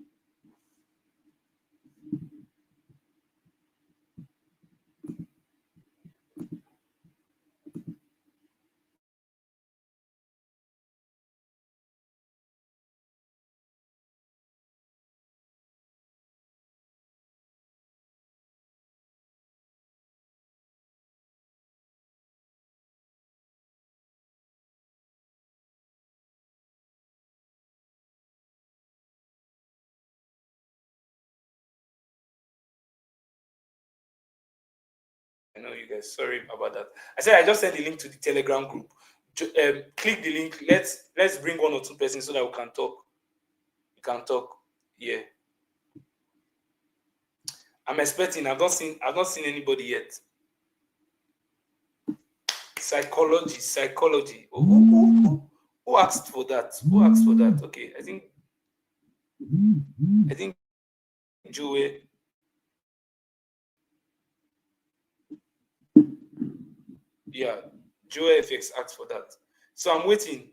I know you guys. Sorry about that. I said I just sent the link to the Telegram group. Click the link. Let's bring one or two persons so that we can talk. We can talk. Yeah. I'm expecting. I've not seen anybody yet. Psychology. Oh, who asked for that? Who asked for that? Okay, I think Joe. Yeah, Joe FX asked for that. So I'm waiting.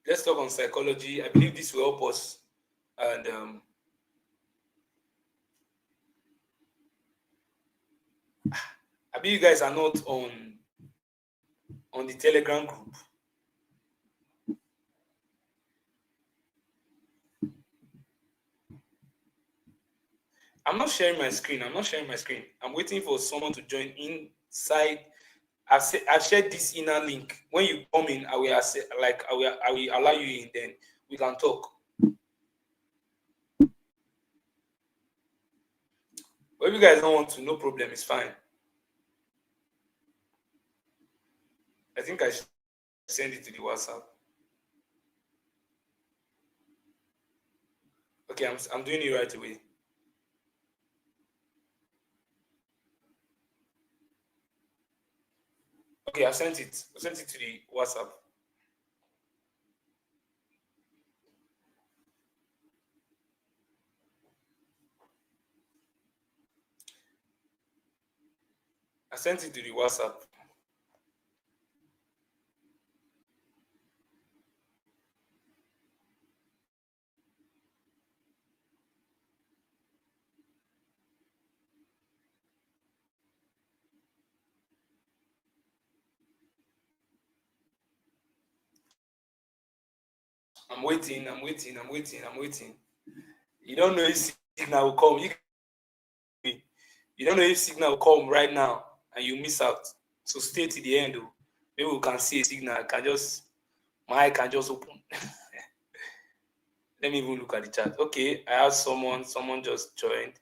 Let's talk on psychology. I believe this will help us. And I believe you guys are not on the Telegram group. I'm not sharing my screen. I'm waiting for someone to join inside. I've shared this inner link. When you come in, I will allow you in. Then we can talk. But if you guys don't want to, no problem. It's fine. I think I should send it to the WhatsApp. Okay, I'm doing it right away. Okay, I sent it. I sent it to the WhatsApp. I sent it to the WhatsApp. I'm waiting. You don't know if signal will come. You don't know if signal will come right now and you miss out. So stay to the end. Though. Maybe we can see a signal. My eye can just open. Let me even look at the chat. Okay, I have someone just joined.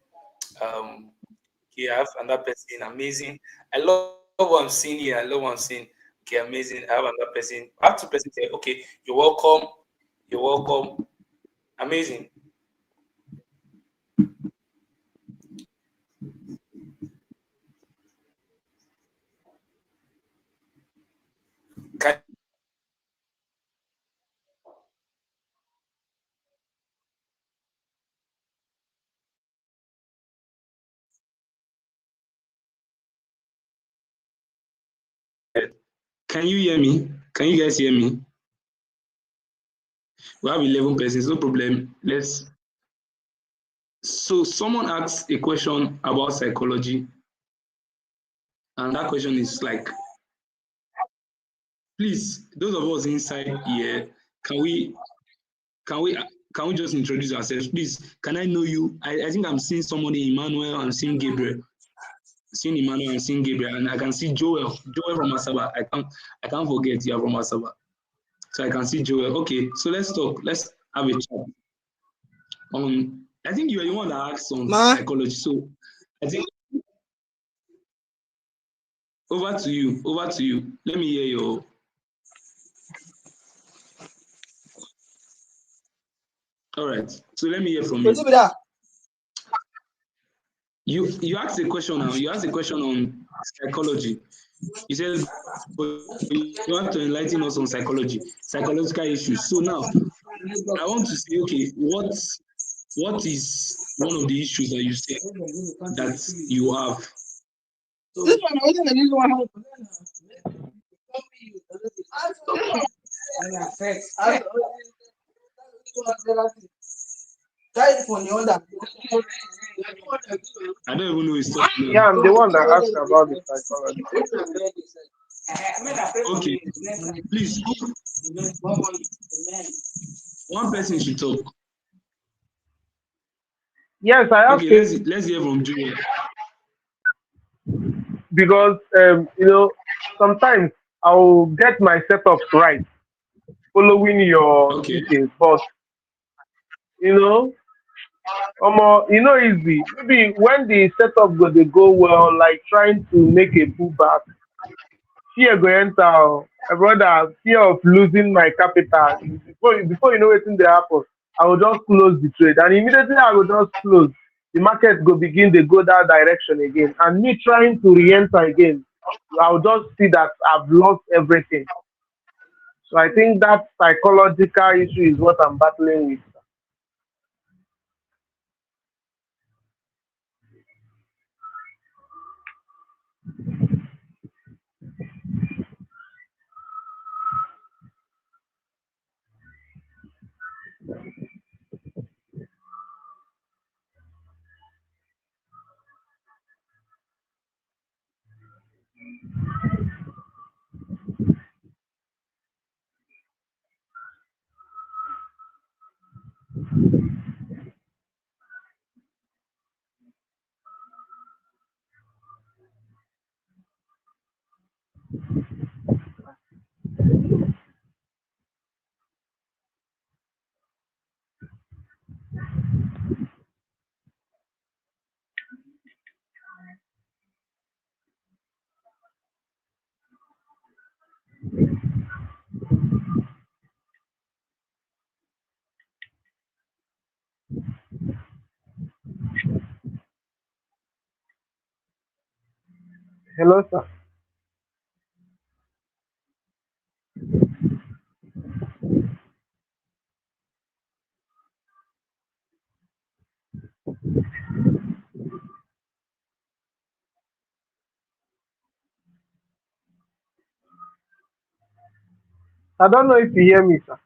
Okay, I have another person. Amazing. I love what I'm seeing here. I love what I'm seeing. Okay, amazing. I have another person. I have two persons here. Okay, you're welcome. You're welcome. Amazing. Can Can you hear me? Can you guys hear me? We have 11 persons, no problem. So someone asked a question about psychology, and that question is like, please, those of us inside here, can we can we can we just introduce ourselves? Please, can I know you? I think I'm seeing somebody, Emmanuel, I'm seeing Gabriel. Seeing Emmanuel and seeing Gabriel, and I can see Joel. Joel from Asaba. I can't forget you're from Asaba. So I can see Joel. Okay, so let's talk. Let's have a chat. I think you are the one that asked on psychology. So I think over to you. Over to you. Let me hear your. All right. So let me hear from you. You asked a question now. You asked a question on psychology. You said, but you want to enlighten us on psychological issues. So now I want to say, okay, what is one of the issues that you say that you have? I don't even know it's talking. Yeah, I'm the one that asked about the psychology. Okay, please, one person should talk. Yes, I asked Okay, him let's hear from Julia. because sometimes I'll get my setups right following your Okay, teachings, but you know, easy. Maybe when the setup they go well, like trying to make a pullback, fear go enter. My brother, fear of losing my capital. Before you know wetin dey happen, I will just close the trade, and immediately I will just close. The market go begin dey go that direction again, and me trying to re-enter again, I will just see that I've lost everything. So I think that psychological issue is what I'm battling with. Hello, sir. I don't know if you hear me, sir.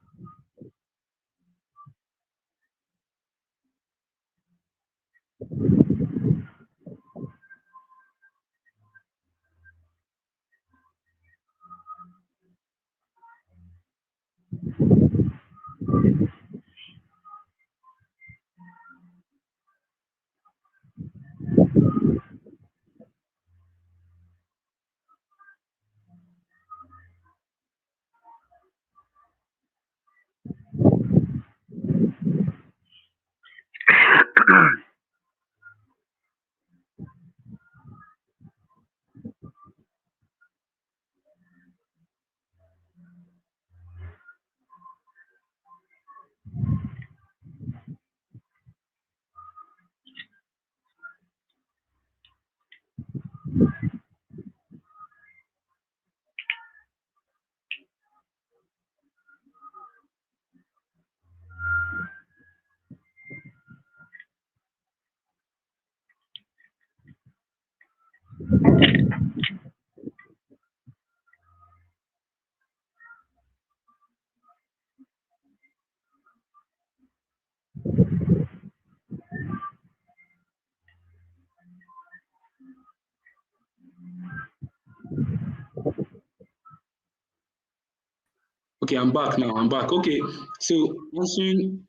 Okay, I'm back now. I'm back. Okay, so answering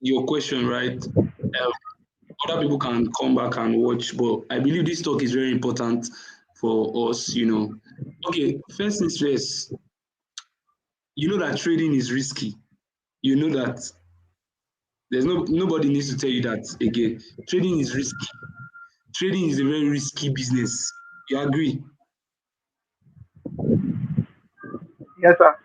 your question, right? Other people can come back and watch, but I believe this talk is very important for us, you know. Okay, first things first, you know that trading is risky. You know that nobody needs to tell you that again. Trading is risky. Trading is a very risky business. You agree? Yes, sir.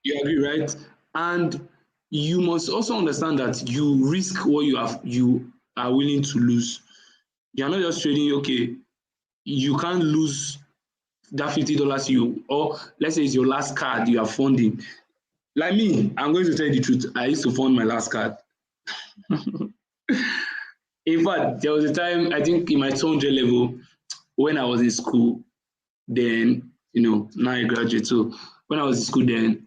You agree, right? And you must also understand that you risk what you are willing to lose. You're not just trading, okay, you can't lose that $50 you, or let's say it's your last card you are funding. Like me, I'm going to tell you the truth. I used to fund my last card. In fact, there was a time I think in my 200 level when I was in school, then now I graduate. So when I was in school, then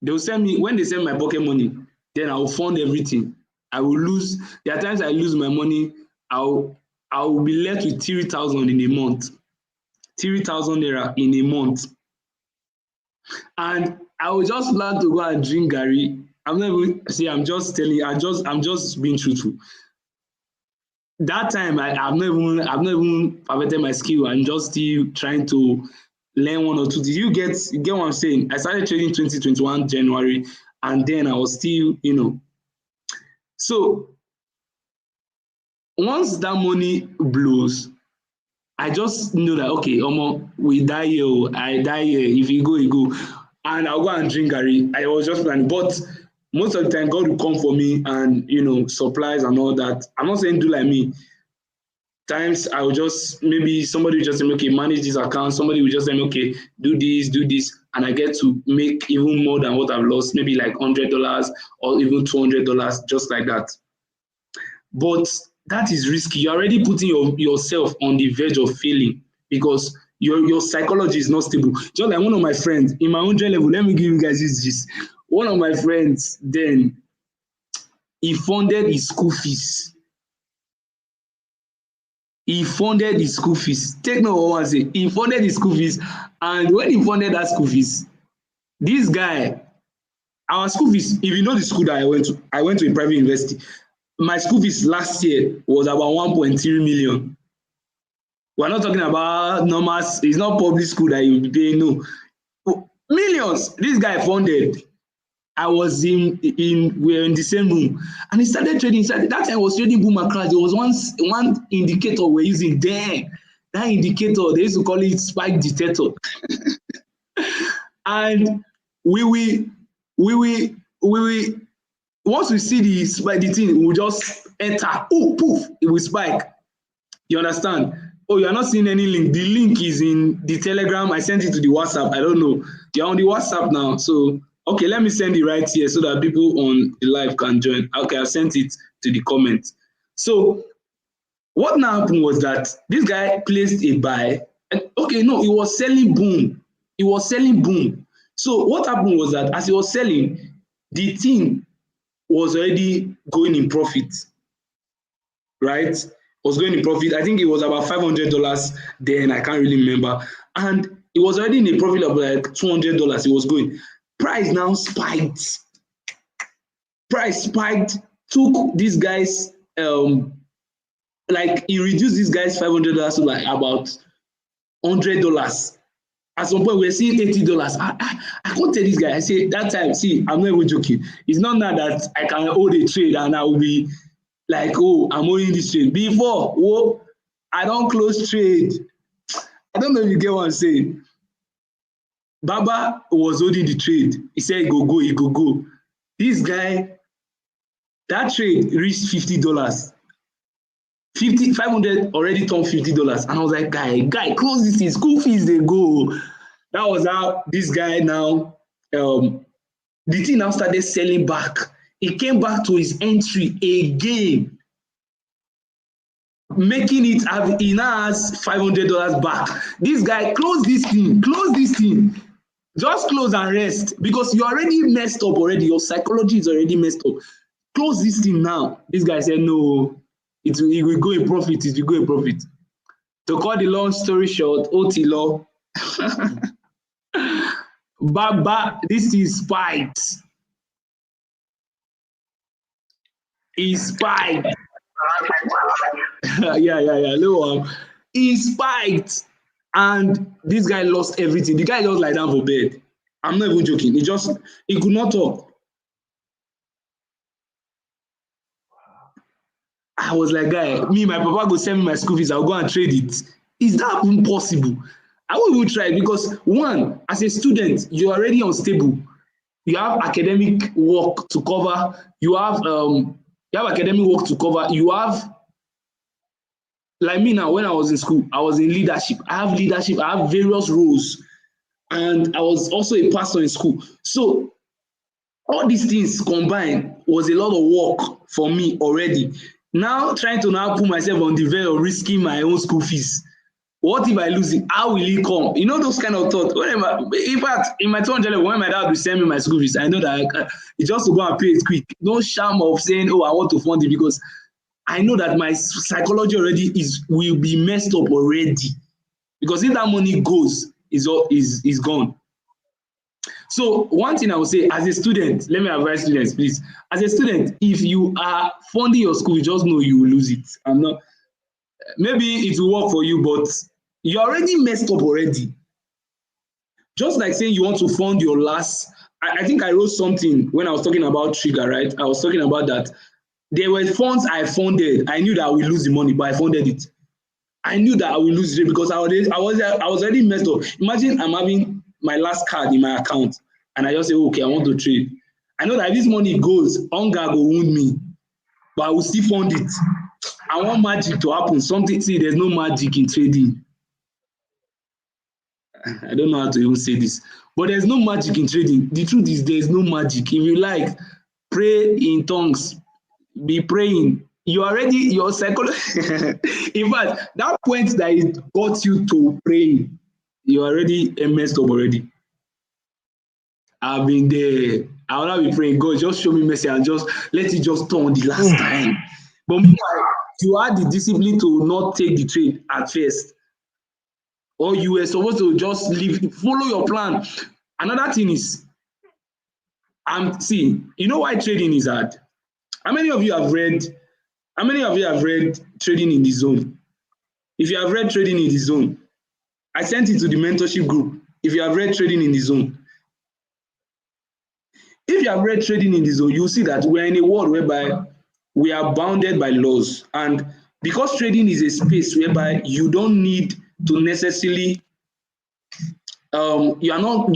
they will send me when they send my pocket money, then I will fund everything. I will lose. There are times I lose my money. I will be left with 3,000 in a month. 3,000 naira in a month. And I will just plan to go and drink Gary. I'm not even see, I'm just telling you, I'm just being truthful. That time I've not even perfected my skill. I'm just still trying to learn one or two. Did you get what I'm saying? I started trading 2021 January, and then I was still, So once that money blows, I just know that okay, Omo, we die here, I die here. If you go, you go. And I'll go and drink Gary. I was just planning. But most of the time, God will come for me and supplies and all that. I'm not saying do like me. Times I will just maybe somebody will just say, okay, manage this account. Somebody will just say, okay, do this, and I get to make even more than what I've lost, maybe like $100 or even $200, just like that. But that is risky. You're already putting yourself on the verge of failing because your psychology is not stable. Just like one of my friends in my 100 level, let me give you guys this. One of my friends then, he funded his school fees. He funded his school fees. Take note of what I say. He funded his school fees. And when he funded that school fees, this guy, our school fees, if you know the school that I went to a private university. My school fees last year was about 1.3 million. We're not talking about normal, it's not public school that you'll be paying, no. Millions, this guy funded. I was we were in the same room, and he started trading. That time I was trading boom and crash. There was one indicator we're using there. That indicator, they used to call it spike detector. And we once we see the thing, we will just enter. Oh, poof, it will spike. You understand? Oh, you are not seeing any link. The link is in the Telegram. I sent it to the WhatsApp. I don't know. You're on the WhatsApp now. So, okay, let me send it right here so that people on the live can join. Okay, I sent it to the comment. So, what now happened was that this guy placed a buy. And, okay, no, he was selling boom. He was selling boom. So, what happened was that as he was selling, the thing was already going in profit, right? Was going in profit. I think it was about $500 then. I can't really remember. And it was already in a profit of like $200. It was going. Price now spiked. Price spiked. Took these guys like he reduced these guys $500 to like about $100. At some point, we're seeing $80. I can't tell this guy. I say that time, see, I'm not even joking. It's not now that I can hold a trade and I will be like, oh, I'm holding this trade. Before, oh, I don't close trade. I don't know if you get what I'm saying. Baba was holding the trade. He said, he go go. This guy, that trade reached $50. 500 already turned $50. And I was like, guy, close this thing. School fees, they go. That was how this guy now, the thing now started selling back. He came back to his entry again, making it have he now has $500 back. This guy, close this thing, just close and rest because you already messed up already. Your psychology is already messed up. Close this thing now. This guy said no, it will go in profit. It will go in profit. To cut the long story short, OT law. Baba, this is spiked. He spiked. yeah. No, he spiked, and this guy lost everything. The guy just lie down for bed. I'm not even joking. He could not talk. I was like, guy, my papa go send me my school fees. I'll go and trade it. Is that even possible? I won't even try because one, as a student, you're already unstable. You have academic work to cover. You have academic work to cover. You have, like me now, when I was in school, I was in leadership. I have leadership. I have various roles, and I was also a pastor in school. So all these things combined was a lot of work for me already. Now trying to now put myself on the verge of risking my own school fees. What if I lose it? How will it come? You know those kind of thoughts. In fact, in my 200 level, when my dad will send me my school fees, I know that it's just to go and pay it quick. No shame of saying, "Oh, I want to fund it," because I know that my psychology already will be messed up already. Because if that money goes, is gone. So one thing I would say, as a student, let me advise students, please. As a student, if you are funding your school, just know you will lose it. I'm not. Maybe it will work for you, but you're already messed up already. Just like saying you want to fund your last. I think I wrote something when I was talking about trigger, right? I was talking about that. There were funds I funded. I knew that I would lose the money, but I funded it. I knew that I would lose it because I was already messed up. Imagine I'm having my last card in my account and I just say, okay, I want to trade. I know that if this money goes, hunger go wound me, but I will still fund it. I want magic to happen. Something, see, there's no magic in trading. I don't know how to even say this, but there's no magic in trading. The truth is there's no magic. If you like, pray in tongues, be praying. You already, your psychology, in fact, that point that it got you to praying, you already messed up already. I've been there. I will not be praying, God, just show me mercy and just let it just turn the last time. But meanwhile, you had the discipline to not take the trade at first. Or you were supposed to just leave, follow your plan. Another thing is, see, you know why trading is hard? How many of you have read Trading in the Zone? If you have read Trading in the Zone, I sent it to the mentorship group. If you have read Trading in the Zone, if you have read Trading in the Zone, you'll see that we're in a world whereby we are bounded by laws. And because trading is a space whereby you don't need to necessarily you are not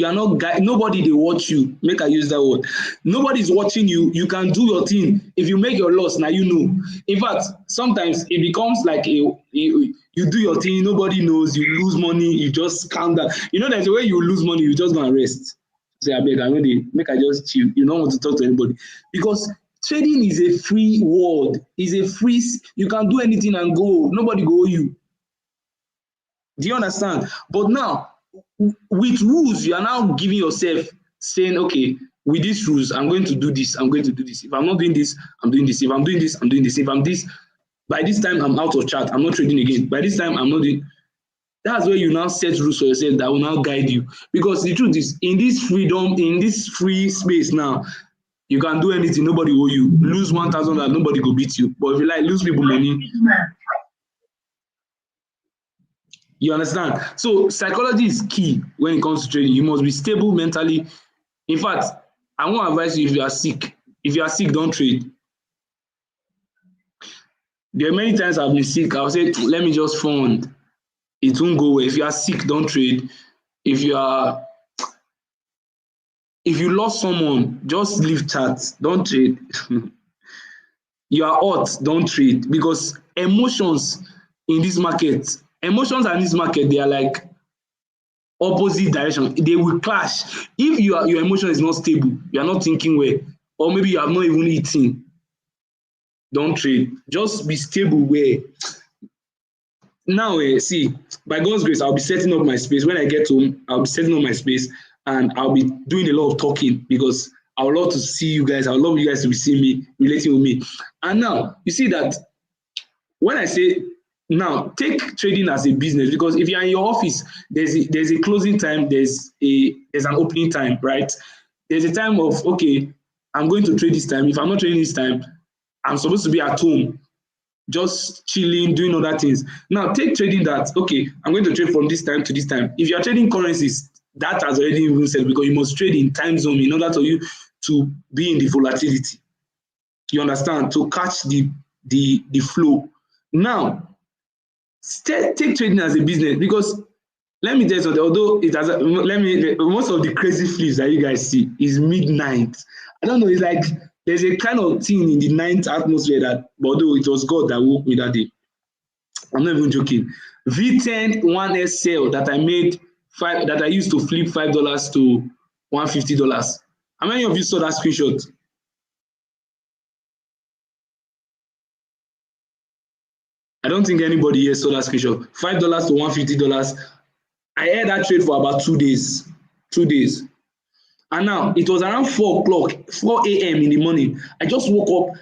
nobody dey watch you, make I use that word. Nobody is watching you. You can do your thing. If you make your loss, now you know. In fact, sometimes it becomes like you do your thing, nobody knows, you lose money, you just calm down. You know, there's a way you lose money, you just go and rest. Say, abeg, I no dey, make I just chill. You don't want to talk to anybody because trading is a free world. It's a free, you can do anything and go, nobody go owe you. Do you understand? But now, with rules, you are now giving yourself saying, okay, with these rules, I'm going to do this, I'm going to do this. If I'm not doing this, I'm doing this. If I'm doing this, I'm doing this. If I'm this, by this time, I'm out of chat. I'm not trading again. By this time, I'm not doing. That's where you now set rules for yourself that will now guide you. Because the truth is, in this freedom, in this free space now, you can do anything, nobody owe you. Lose 1,000 and nobody go beat you. But if you like lose people money, you understand? So psychology is key when it comes to trading. You must be stable mentally. In fact, I won't advise you if you are sick. If you are sick, don't trade. There are many times I've been sick. I'll say, let me just fund. It won't go well. If you are sick, don't trade. If you lost someone, just leave chat. Don't trade. You are hot, don't trade. Because emotions in this market, they are like opposite direction. They will clash. If your emotion is not stable, you are not thinking well, or maybe you have not even eaten, don't trade. Just be stable where. Now, see, by God's grace, I'll be setting up my space. When I get home, I'll be setting up my space and I'll be doing a lot of talking because I would love to see you guys. I would love you guys to be seeing me, relating with me. And now, you see that when I say Now take trading as a business, because if you're in your office, there's a closing time, there's an opening time, right? There's a time of, okay, I'm going to trade this time. If I'm not trading this time, I'm supposed to be at home, just chilling, doing other things. Now take trading that, okay, I'm going to trade from this time to this time. If you're trading currencies, that has already been said, because you must trade in time zone in order for you to be in the volatility. You understand? To catch the flow. Now, take trading as a business, because let me tell you something, although it has most of the crazy flips that you guys see is midnight. I don't know, it's like there's a kind of thing in the ninth atmosphere that, although it was God that woke me that day. I'm not even joking. V10 1S sale that I made that I used to flip $5 to $150. How many of you saw that screenshot? I don't think anybody here saw that screenshot. $5 to $150. I had that trade for about 2 days. 2 days. And now it was around 4 a.m. in the morning. I just woke up.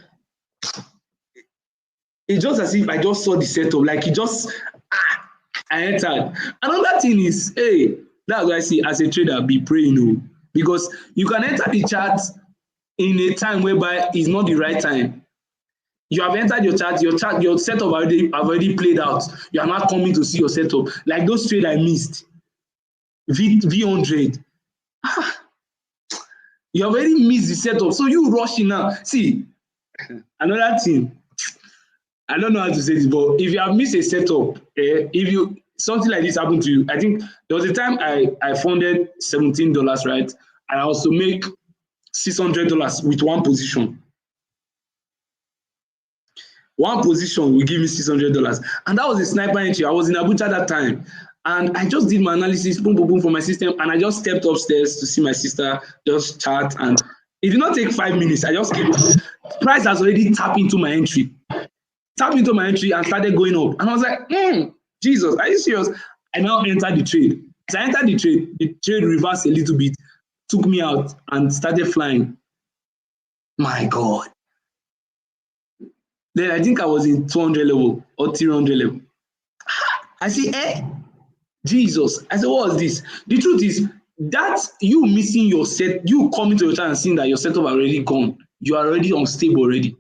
It's just as if I just saw the setup. Like it just, I entered. Another thing is, hey, that's why I see as a trader, be praying, because you can enter the chart in a time whereby it's not the right time. You have entered your chart, your setup already played out. You are not coming to see your setup. Like those trades I missed. V100. You have already missed the setup. So you rushing now. See, another thing. I don't know how to say this, but if you have missed a setup, if you something like this happened to you, I think there was a time I funded $17, right? And I also make $600 with one position. One position will give me $600, and that was a sniper entry. I was in Abuja that time, and I just did my analysis, boom, boom, boom, for my system, and I just stepped upstairs to see my sister, just chat, and it did not take 5 minutes. I just came. Price has already tapped into my entry, and started going up, and I was like, Jesus, are you serious? I now entered the trade. As I entered the trade reversed a little bit, took me out, and started flying. My God. Then I think I was in 200 level or 300 level. I say, Jesus. I said, what was this? The truth is that you missing your set, you coming to your chart and seeing that your setup already gone. You are already unstable already.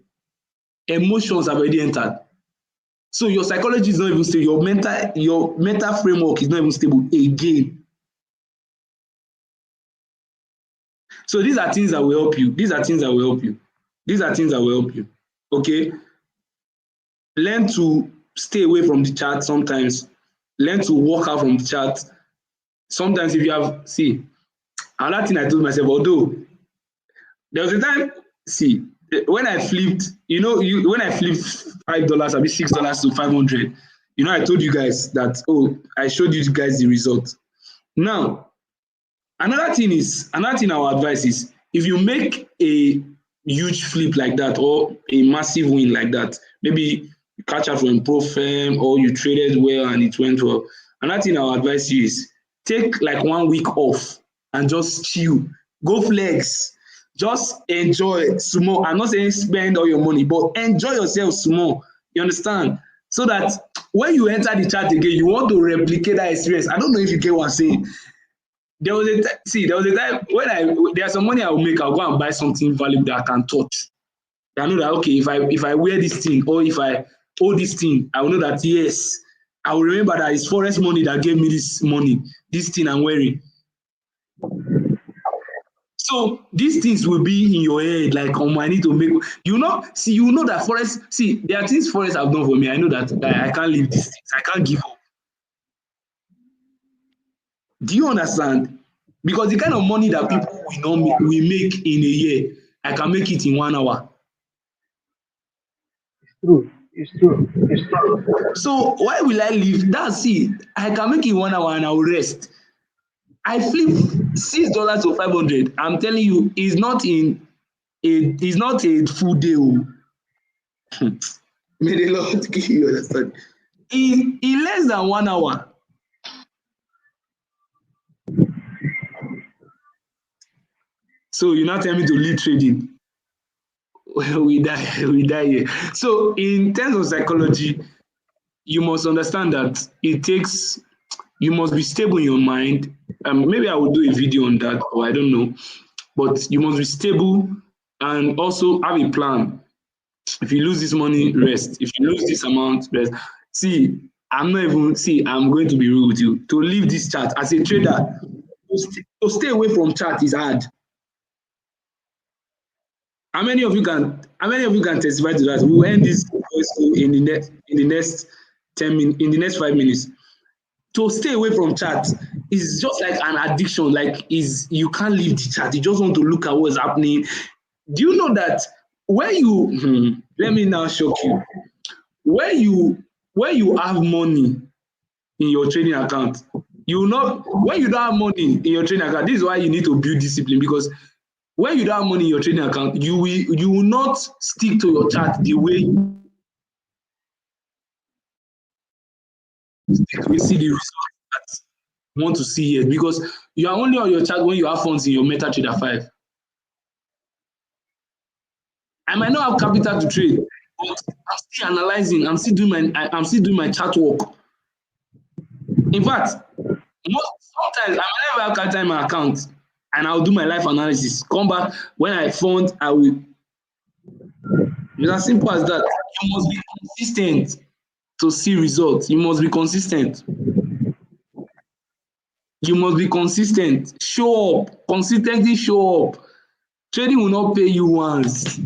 Emotions have already entered. So your psychology is not even stable. Your mental framework is not even stable again. So these are things that will help you. These are things that will help you. Okay? Learn to stay away from the chart sometimes. Learn to walk out from the chart. Sometimes if you have, another thing I told myself, although there was a time, when I flipped, when I flipped $5, I mean $6 to 500, I told you guys that, I showed you guys the result. Now, another thing our advice is, if you make a huge flip like that or a massive win like that, maybe you catch out from pro firm or you traded well and it went well, another thing our advice you is take like 1 week off and just chill, go flex, just enjoy small. I'm not saying spend all your money, but enjoy yourself small. You understand? So that when you enter the chart again, you want to replicate that experience. I don't know if you get what I'm saying. There was a time when there's some money I will make, I'll go and buy something valuable that I can touch. I know that, okay, if I wear this thing or if I hold this thing, I will know that, yes, I will remember that it's forest money that gave me this money, this thing I'm wearing. So these things will be in your head, like, I need to make, that forest, there are things forest have done for me. I know that I can't leave these things. I can't give up. Do you understand? Because the kind of money that people will make in a year, I can make it in 1 hour. It's true. So why will I leave? I can make it 1 hour and I will rest. I flip $6 to 500. I'm telling you, it's not a full day. May the Lord give you understand. In less than 1 hour. So you're not telling me to leave trading. We die here. So in terms of psychology, you must understand that you must be stable in your mind. Maybe I will do a video on that, or I don't know. But you must be stable and also have a plan. If you lose this money, rest. If you lose this amount, rest. See, I'm going to be real with you. To leave this chart as a trader, to stay away from chart is hard. How many of you can testify to that? We'll end this voice in the next 5 minutes. To stay away from chat is just like an addiction. Like you can't leave the chat. You just want to look at what's happening. Do you know that where you let me now shock you. Where you have money in your trading account, you will not when you don't have money in your trading account, this is why you need to build discipline, because when you don't have money in your trading account, you will not stick to your chart the way you see the results that you want to see it, because you are only on your chart when you have funds in your MetaTrader 5. I might not have capital to trade, but I'm still analyzing. I'm still doing my chart work. In fact, sometimes I might never have capital in my account, and I'll do my life analysis. Come back when I fund, I will. It's as simple as that. You must be consistent to see results. You must be consistent. You must be consistent. Show up. Consistently show up. Trading will not pay you once.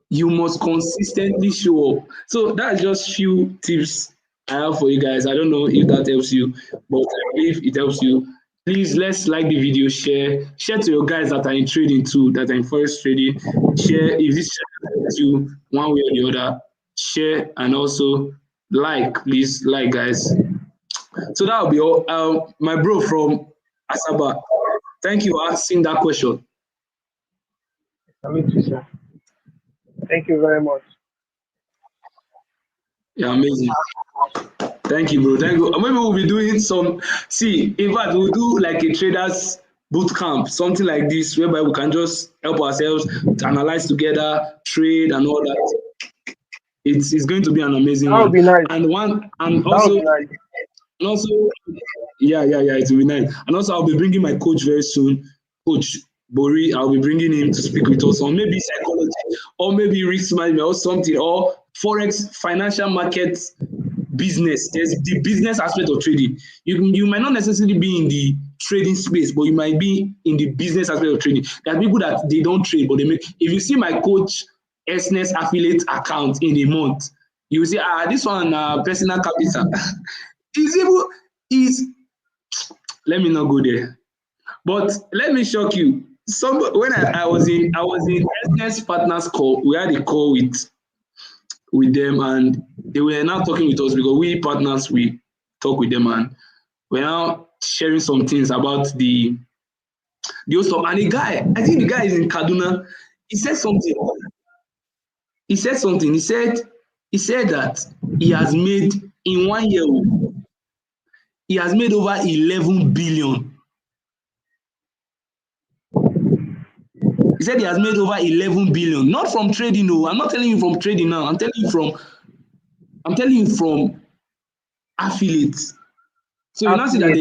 You must consistently show up. So that's just few tips I have for you guys. I don't know if that helps you, but I believe it helps you. Please, let's like the video, share to your guys that are in trading too, that are in forex trading. Share if this helps you one way or the other. Share and also like, please like, guys. So that will be all. My bro from Asaba, thank you for asking that question. Sir. Thank you very much. Yeah, amazing. Thank you, bro. Thank you. Maybe we'll be doing some. See, in fact, we'll do like a traders boot camp, something like this, whereby we can just help ourselves to analyze together, trade, and all that. It's going to be an amazing That would one. be nice. And That would be nice. Yeah, it will be nice. And also, I'll be bringing my coach very soon, Coach Bori. I'll be bringing him to speak with us on maybe psychology, or maybe risk management, or something, or forex, financial markets, business. There's the business aspect of trading. You might not necessarily be in the trading space, but you might be in the business aspect of trading. There are people that they don't trade, but they make. If you see my coach SNES affiliate account in a month, you will say, this one personal capital. Let me not go there. But let me shock you. When I was in SNES partners call, we had a call with them, and they were now talking with us because we partners, we talk with them, and we're now sharing some things about the whole stuff. And I think the guy is in Kaduna. He said something. He said that he has made in 1 year, he has made over 11 billion. He said he has made over 11 billion, not from trading. No, I'm not telling you from trading now. I'm telling you from affiliates. So you now see that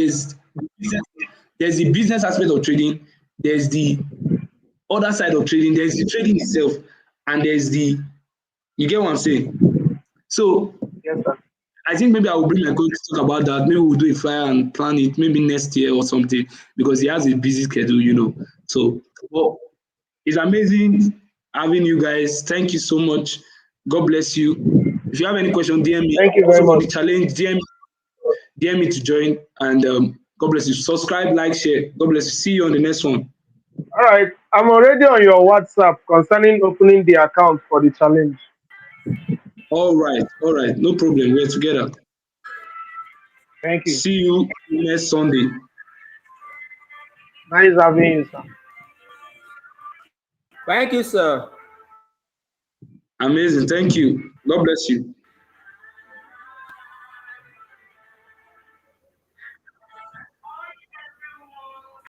there's the business aspect of trading, there's the other side of trading, there's the trading itself, and there's the, you get what I'm saying? So yes, sir. I think maybe I will bring my coach to talk about that. Maybe we'll do a flyer and plan it maybe next year or something, because he has a busy schedule, So well, it's amazing having you guys. Thank you so much. God bless you. If you have any question, DM me. Thank you very also much. for the challenge, DM me to join. And God bless you. Subscribe, like, share. God bless you. See you on the next one. All right. I'm already on your WhatsApp concerning opening the account for the challenge. All right. No problem. We're together. Thank you. See you next Sunday. Nice having you, sir. Thank you, sir. Amazing. Thank you. God bless you.